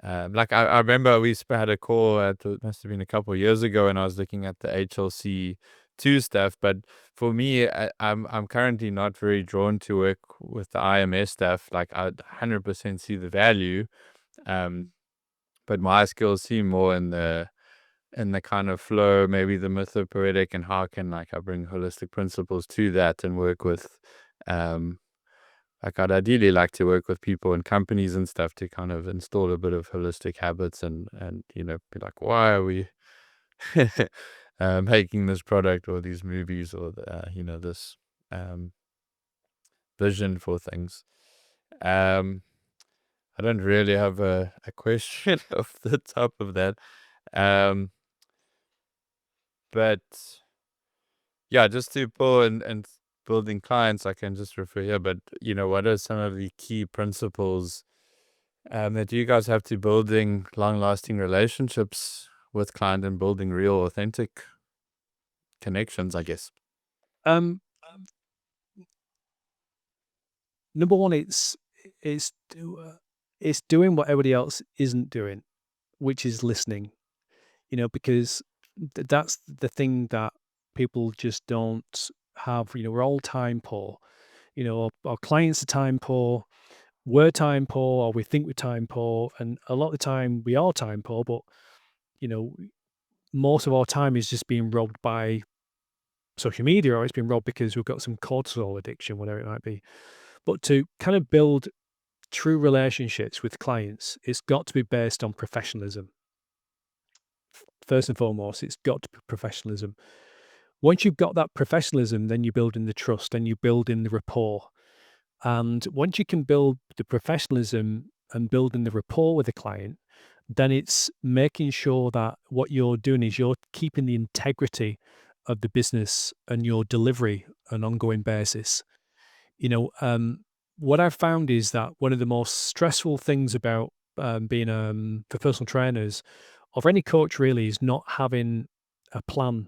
like, I remember we had a call it must have been a couple of years ago, and I was looking at the HLC2 stuff. But for me, I'm currently not very drawn to work with the IMS stuff. Like, I 100% see the value, um, but my skills seem more in the kind of flow, maybe the mythopoetic, and how can like I bring holistic principles to that and work with um like, I'd ideally like to work with people and companies and stuff to kind of install a bit of holistic habits, and be like, why are we making this product or these movies or this um vision for things. um I don't really have a question off the top of that. um but yeah, just to pull and building clients, I can just refer here. But what are some of the key principles that you guys have to building long-lasting relationships with client and building real, authentic connections, I guess? Um, Number one, it's it's doing what everybody else isn't doing, which is listening. Because that's the thing that people just don't have. We're all time poor. Our clients are time poor. We're time poor, or we think we're time poor, and a lot of the time we are time poor. But you know, most of our time is just being robbed by social media, or it's been robbed because we've got some cortisol addiction, whatever it might be. But to kind of build true relationships with clients, it's got to be based on professionalism. First and foremost, it's got to be professionalism. Once you've got that professionalism, then you build in the trust and you build in the rapport. And once you can build the professionalism and build in the rapport with the client, then it's making sure that what you're doing is you're keeping the integrity of the business and your delivery on an ongoing basis. You know, um, what I've found is that one of the most stressful things about being for personal trainers or for any coach really is not having a plan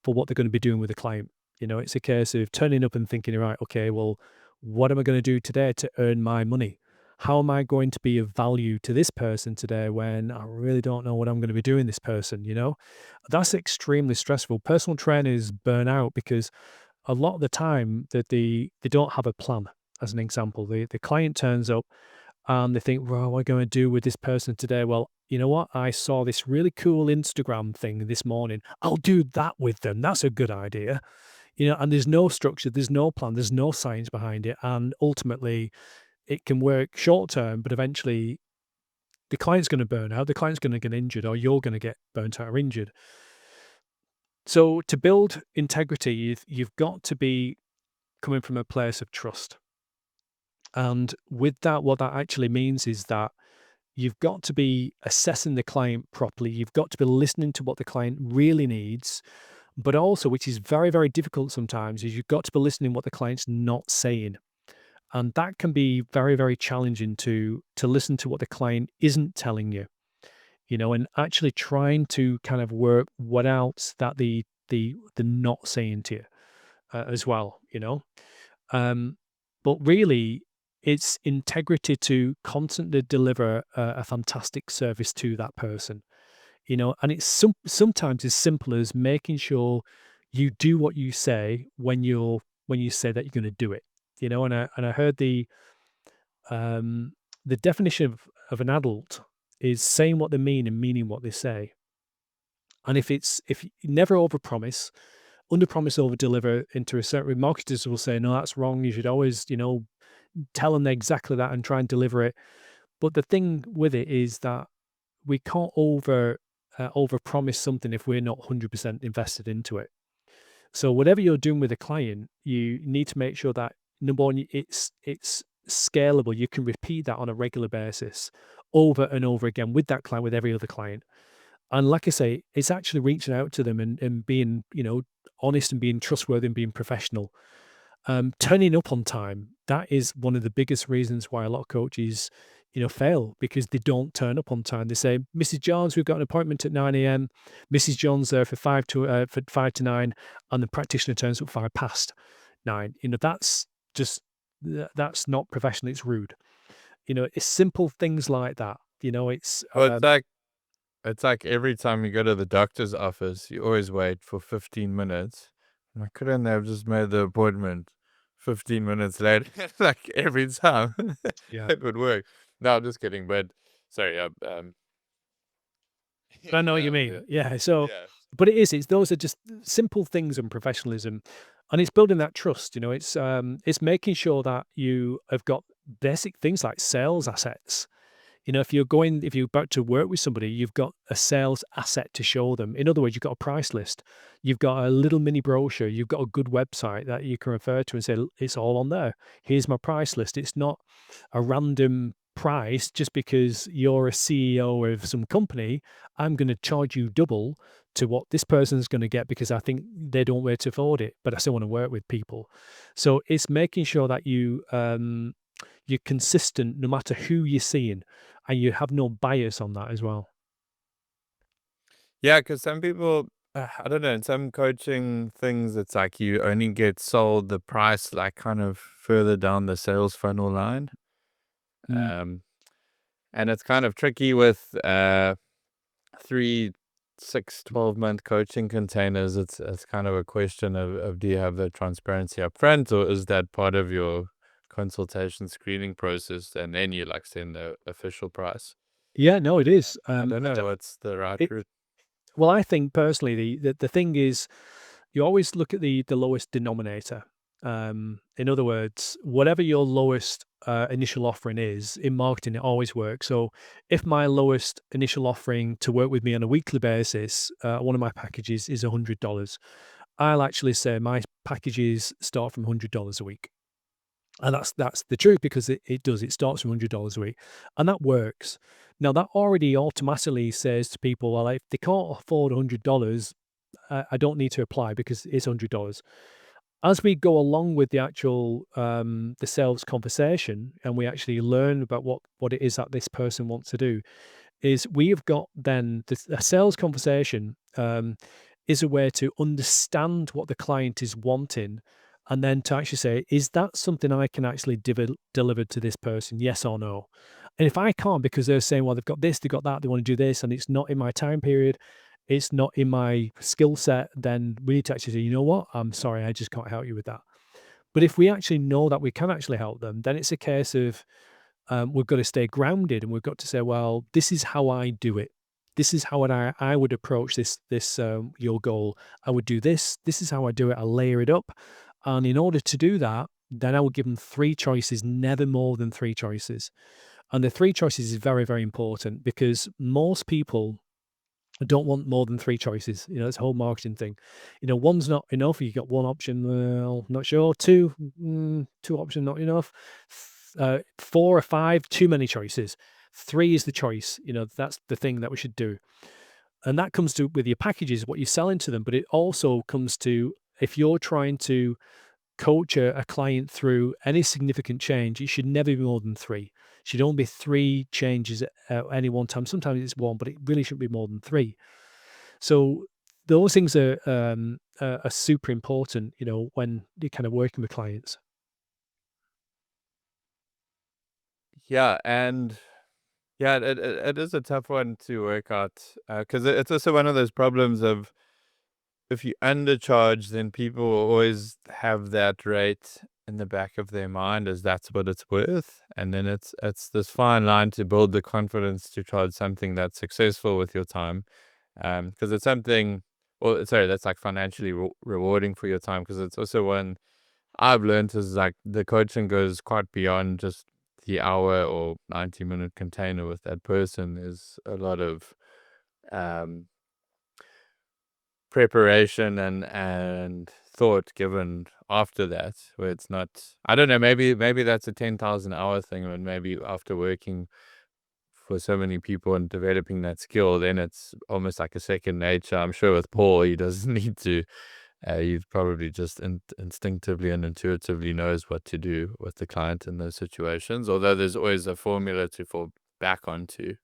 for what they're going to be doing with the client. It's a case of turning up and thinking, right, okay, well, what am I going to do today to earn my money? How am I going to be of value to this person today when I really don't know what I'm going to be doing this person? That's extremely stressful. Personal trainers burn out because a lot of the time that they don't have a plan. As an example, the client turns up and they think, well, what am I going to do with this person today? Well, you know what? I saw this really cool Instagram thing this morning. I'll do that with them. That's a good idea. And there's no structure, there's no plan, there's no science behind it. And ultimately, it can work short term, but eventually the client's going to burn out, the client's going to get injured, or you're going to get burnt out or injured. So to build integrity, you've got to be coming from a place of trust. And with that, what that actually means is that you've got to be assessing the client properly. You've got to be listening to what the client really needs, But also, which is very, very difficult sometimes, is you've got to be listening what the client's not saying. And that can be very, very challenging to listen to what the client isn't telling you, and actually trying to kind of work what else that the not saying to you as well. Um, but really, it's integrity to constantly deliver a fantastic service to that person. And it's sometimes as simple as making sure you do what you say when you say that you're going to do it. And I heard the definition of an adult is saying what they mean and meaning what they say. And if you never overpromise, underpromise, overdeliver into a certain, marketers will say, no, that's wrong. You should always, tell them exactly that and try and deliver it. But the thing with it is that we can't over promise something if we're not 100% invested into it. So whatever you're doing with a client, you need to make sure that, number one, it's scalable. You can repeat that on a regular basis over and over again with that client, with every other client. And like I say, it's actually reaching out to them and being, honest and being trustworthy and being professional. Turning up on time, that is one of the biggest reasons why a lot of coaches, fail, because they don't turn up on time. They say, Mrs. Jones, we've got an appointment at 9 a.m. Mrs. Jones there for 5 to 9, and the practitioner turns up 5 past 9. That's just that's not professional. It's rude. It's simple things like that. It's Well, it's like every time you go to the doctor's office, you always wait for 15 minutes. And I couldn't they have just made the appointment 15 minutes later? Like every time yeah. it would work. No, I'm just kidding. But sorry, But I know what you yeah, yeah, mean. Yeah. So, yeah. but it's those are just simple things and professionalism, and it's building that trust. It's making sure that you have got basic things like sales assets. If you're about to work with somebody, you've got a sales asset to show them. In other words, you've got a price list, you've got a little mini brochure, you've got a good website that you can refer to and say, it's all on there. Here's my price list. It's not a random price just because you're a CEO of some company. I'm going to charge you double to what this person's going to get because I think they don't want to afford it, but I still want to work with people. So it's making sure that you're consistent no matter who you're seeing, and you have no bias on that as well. Yeah, because some people, I don't know, in some coaching things, it's like you only get sold the price like kind of further down the sales funnel line. Mm. Um, and it's kind of tricky with 3, 6, 12-month coaching containers. It's kind of a question of do you have the transparency up front, or is that part of your consultation screening process, and then you like send the official price? Yeah, no, it is. I don't know what's the right It, route. well, I think personally, the thing is, you always look at the lowest denominator. In other words, whatever your lowest initial offering is in marketing, it always works. So, if my lowest initial offering to work with me on a weekly basis, one of my packages is $100, I'll actually say my packages start from $100 a week. And that's the truth because it does. It starts from $100 a week, and that works. Now, that already automatically says to people, well, if they can't afford $100, I don't need to apply because it's $100. As we go along with the actual the sales conversation, and we actually learn about what it is that this person wants to do, is we have got then a sales conversation is a way to understand what the client is wanting, and then to actually say, is that something I can actually deliver to this person, yes or no? And if I can't because they're saying, well, they've got this, they've got that, they want to do this, and it's not in my time period, it's not in my skill set, then we need to actually say, you know what, I'm sorry, I just can't help you with that. But if we actually know that we can actually help them, then it's a case of we've got to stay grounded, and we've got to say, well, this is how I do it. This is how I would approach this your goal. I would do this. This is how I do it. I layer it up, and in order to do that, then I would give them three choices, never more than three choices. And the three choices is very, very important because most people don't want more than three choices. It's a whole marketing thing. One's not enough. You got one option, well, not sure. Two, two option, not enough. 4 or 5, too many choices. Three is the choice. That's the thing that we should do. And that comes to with your packages, what you're selling to them, but it also comes to if you're trying to coach a client through any significant change, it should never be more than 3. It should only be 3 changes at any one time. Sometimes it's 1, but it really shouldn't be more than 3. So those things are super important, when you're kind of working with clients. Yeah, and yeah, it is a tough one to work out, because it's also one of those problems of if you undercharge, then people will always have that rate in the back of their mind as that's what it's worth, and then it's this fine line to build the confidence to charge something that's successful with your time, because it's something. Well, sorry, that's like financially rewarding for your time, because it's also one I've learned is like the coaching goes quite beyond just the hour or 90-minute container with that person. There's a lot of um, preparation and thought given after that, where it's not, I don't know, maybe that's a 10,000 hour thing, and maybe after working for so many people and developing that skill, then it's almost like a second nature. I'm sure with Paul, he doesn't need to. He probably just instinctively and intuitively knows what to do with the client in those situations, although there's always a formula to fall back onto.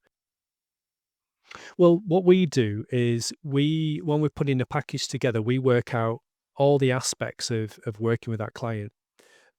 Well, what we do is when we're putting a package together, we work out all the aspects of working with that client.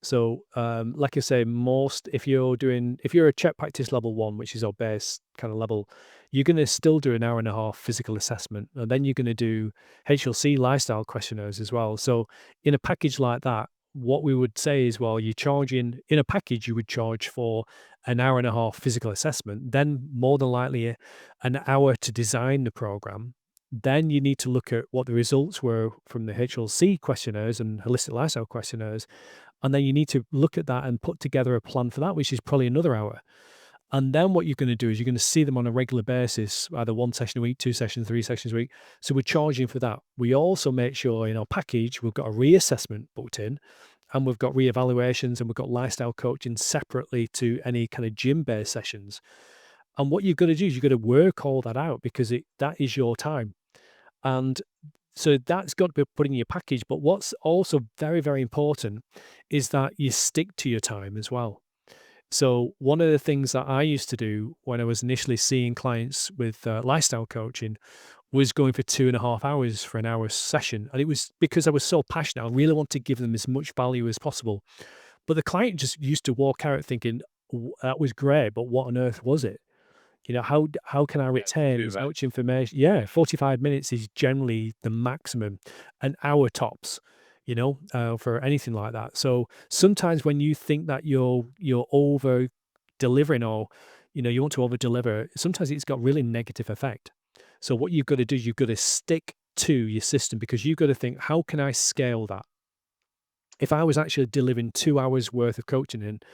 So, like I say, if you're a check practice level 1, which is our base kind of level, you're going to still do an hour and a half physical assessment, and then you're going to do HLC lifestyle questionnaires as well. So, in a package like that, what we would say is, well, you're charging in a package, you would charge for an hour and a half physical assessment, then more than likely an hour to design the program. Then you need to look at what the results were from the HLC questionnaires and holistic lifestyle questionnaires, and then you need to look at that and put together a plan for that, which is probably another hour. And then what you're going to do is you're going to see them on a regular basis, either 1 session a week, 2 sessions, 3 sessions a week. So we're charging for that. We also make sure in our package we've got a reassessment booked in, and we've got reevaluations, and we've got lifestyle coaching separately to any kind of gym-based sessions. And what you've got to do is you've got to work all that out, because that is your time. And so that's got to be put in your package. But what's also very, very important is that you stick to your time as well. So one of the things that I used to do when I was initially seeing clients with lifestyle coaching was going for 2.5 hours for an hour session. And it was because I was so passionate. I really wanted to give them as much value as possible. But the client just used to walk out thinking, That was great, but what on earth was it?" How can I Yeah, it's retain too as much much. information? Yeah, 45 minutes is generally the maximum, an hour tops, for anything like that. So sometimes when you think that you're over delivering, or you want to over deliver, sometimes it's got really negative effect. So what you've got to do is you've got to stick to your system, because you've got to think, how can I scale that? If I was actually delivering 2 hours worth of coaching and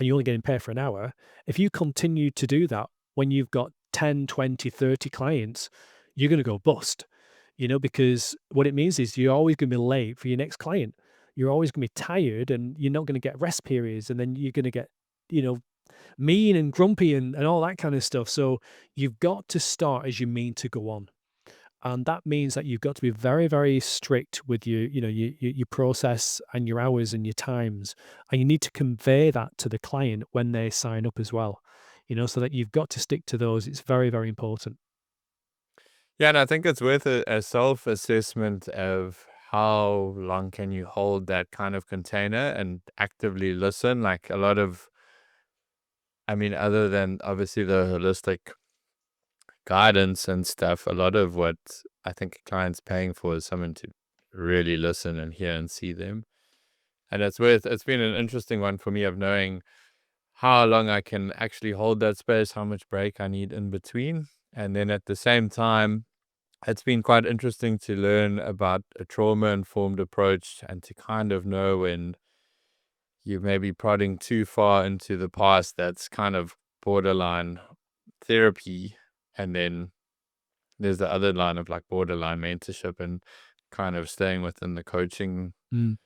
you're only getting paid for an hour, if you continue to do that when you've got 10, 20, 30 clients, you're going to go bust, because what it means is you're always going to be late for your next client. You're always going to be tired, and you're not going to get rest periods. And then you're going to get, you know, mean and grumpy and all that kind of stuff. So you've got to start as you mean to go on. And that means that you've got to be very, very strict with your process and your hours and your times, and you need to convey that to the client when they sign up as well. So that you've got to stick to those. It's very, very important. Yeah, and I think it's worth a self-assessment of how long can you hold that kind of container and actively listen. Like a lot of, I mean, other than obviously the holistic guidance and stuff, a lot of what I think a client's paying for is someone to really listen and hear and see them. And it's been an interesting one for me of knowing how long I can actually hold that space, how much break I need in between. And then at the same time, it's been quite interesting to learn about a trauma-informed approach and to kind of know when you may be prodding too far into the past that's kind of borderline therapy. And then there's the other line of like borderline mentorship, and kind of staying within the coaching Mm,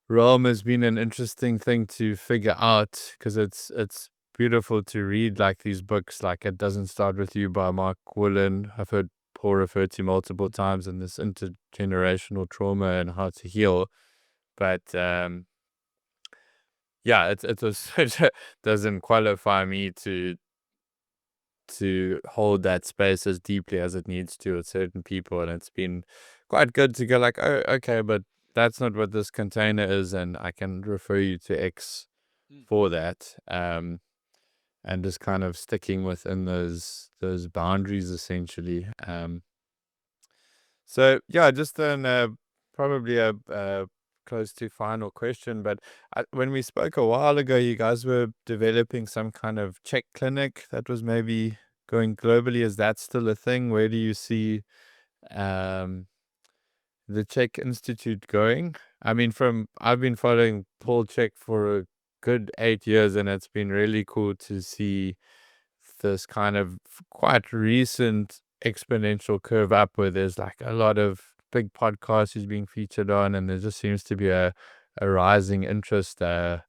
realm has been an interesting thing to figure out, because it's beautiful to read like these books like It Doesn't Start With You by Mark Woolen. I've heard Paul referred to multiple times in this intergenerational trauma and how to heal. But yeah, it was it doesn't qualify me to hold that space as deeply as it needs to with certain people, and it's been quite good to go like, oh, okay, but that's not what this container is, and I can refer you to X for that. And just kind of sticking within those boundaries essentially. So yeah, just then probably a close to final question, but when we spoke a while ago, you guys were developing some kind of Czech clinic that was maybe going globally. Is that still a thing? Where do you see um, the C.H.E.K Institute going? I mean, I've been following Paul Chek for a good 8 years, and it's been really cool to see this kind of quite recent exponential curve up where there's like a lot of big podcasts he's being featured on, and there just seems to be a rising interest, at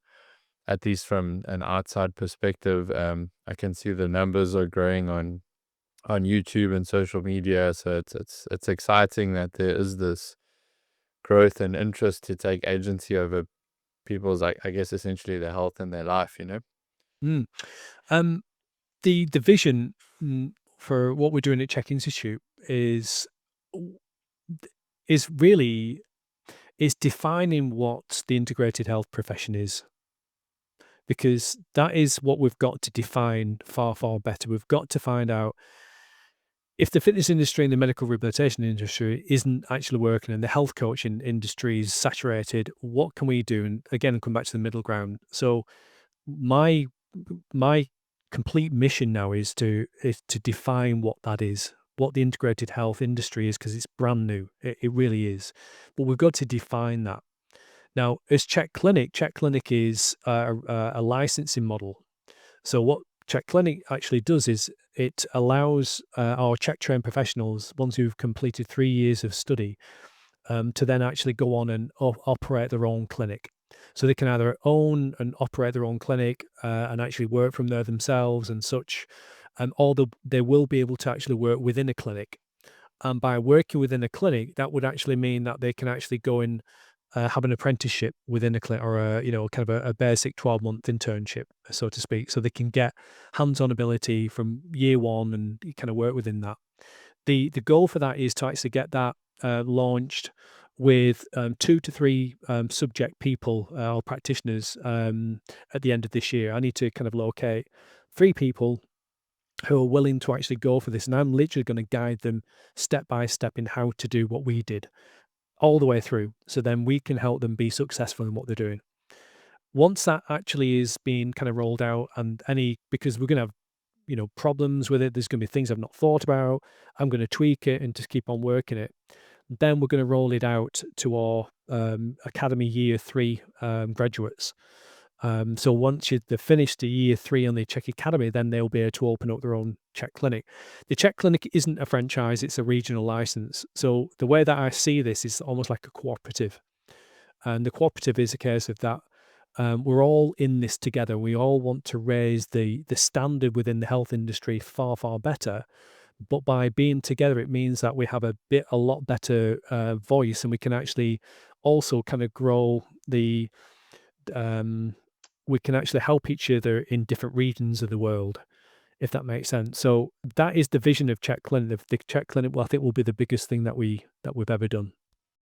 least from an outside perspective. I can see the numbers are growing on YouTube and social media, so it's exciting that there is this growth and interest to take agency over people's, like, I guess, essentially their health and their life, you know? Mm. The vision for what we're doing at C.H.E.K Institute is really defining what the integrated health profession is, because that is what we've got to define far better. We've got to find out if the fitness industry and the medical rehabilitation industry isn't actually working and the health coaching industry is saturated, what can we do? And again, come back to the middle ground. So my my complete mission now is to define what that is, what the integrated health industry is, because it's brand new. It really is. But we've got to define that. Now, as C.H.E.K Clinic is a licensing model. So what C.H.E.K Clinic actually does is it allows our C.H.E.K trained professionals, ones who've completed 3 years of study, to then actually go on and operate their own clinic. So they can either own and operate their own clinic and actually work from there themselves and such, or they will be able to actually work within a clinic. And by working within a clinic, that would actually mean that they can actually go and have an apprenticeship within a clinic, or kind of a basic 12-month internship, so to speak, so they can get hands-on ability from year one and kind of work within that. The goal for that is to actually get that launched with 2 to 3 subject people or practitioners at the end of this year. I need to kind of locate 3 people who are willing to actually go for this, and I'm literally going to guide them step by step in how to do what we did all the way through, so then we can help them be successful in what they're doing. Once that actually is being kind of rolled out, and because we're going to have problems with it, there's going to be things I've not thought about, I'm going to tweak it and just keep on working it. Then we're going to roll it out to our academy year 3 graduates. So once they've finished the year 3 on the C.H.E.K Academy, then they'll be able to open up their own C.H.E.K clinic. The C.H.E.K clinic isn't a franchise, it's a regional license. So the way that I see this is almost like a cooperative. And the cooperative is a case of that we're all in this together. We all want to raise the standard within the health industry far better. But by being together, it means that we have a lot better voice, and we can actually also kind of grow the we can actually help each other in different regions of the world, if that makes sense. So that is the vision of C.H.E.K Clinic. The C.H.E.K Clinic, well, I think, will be the biggest thing that we've ever done.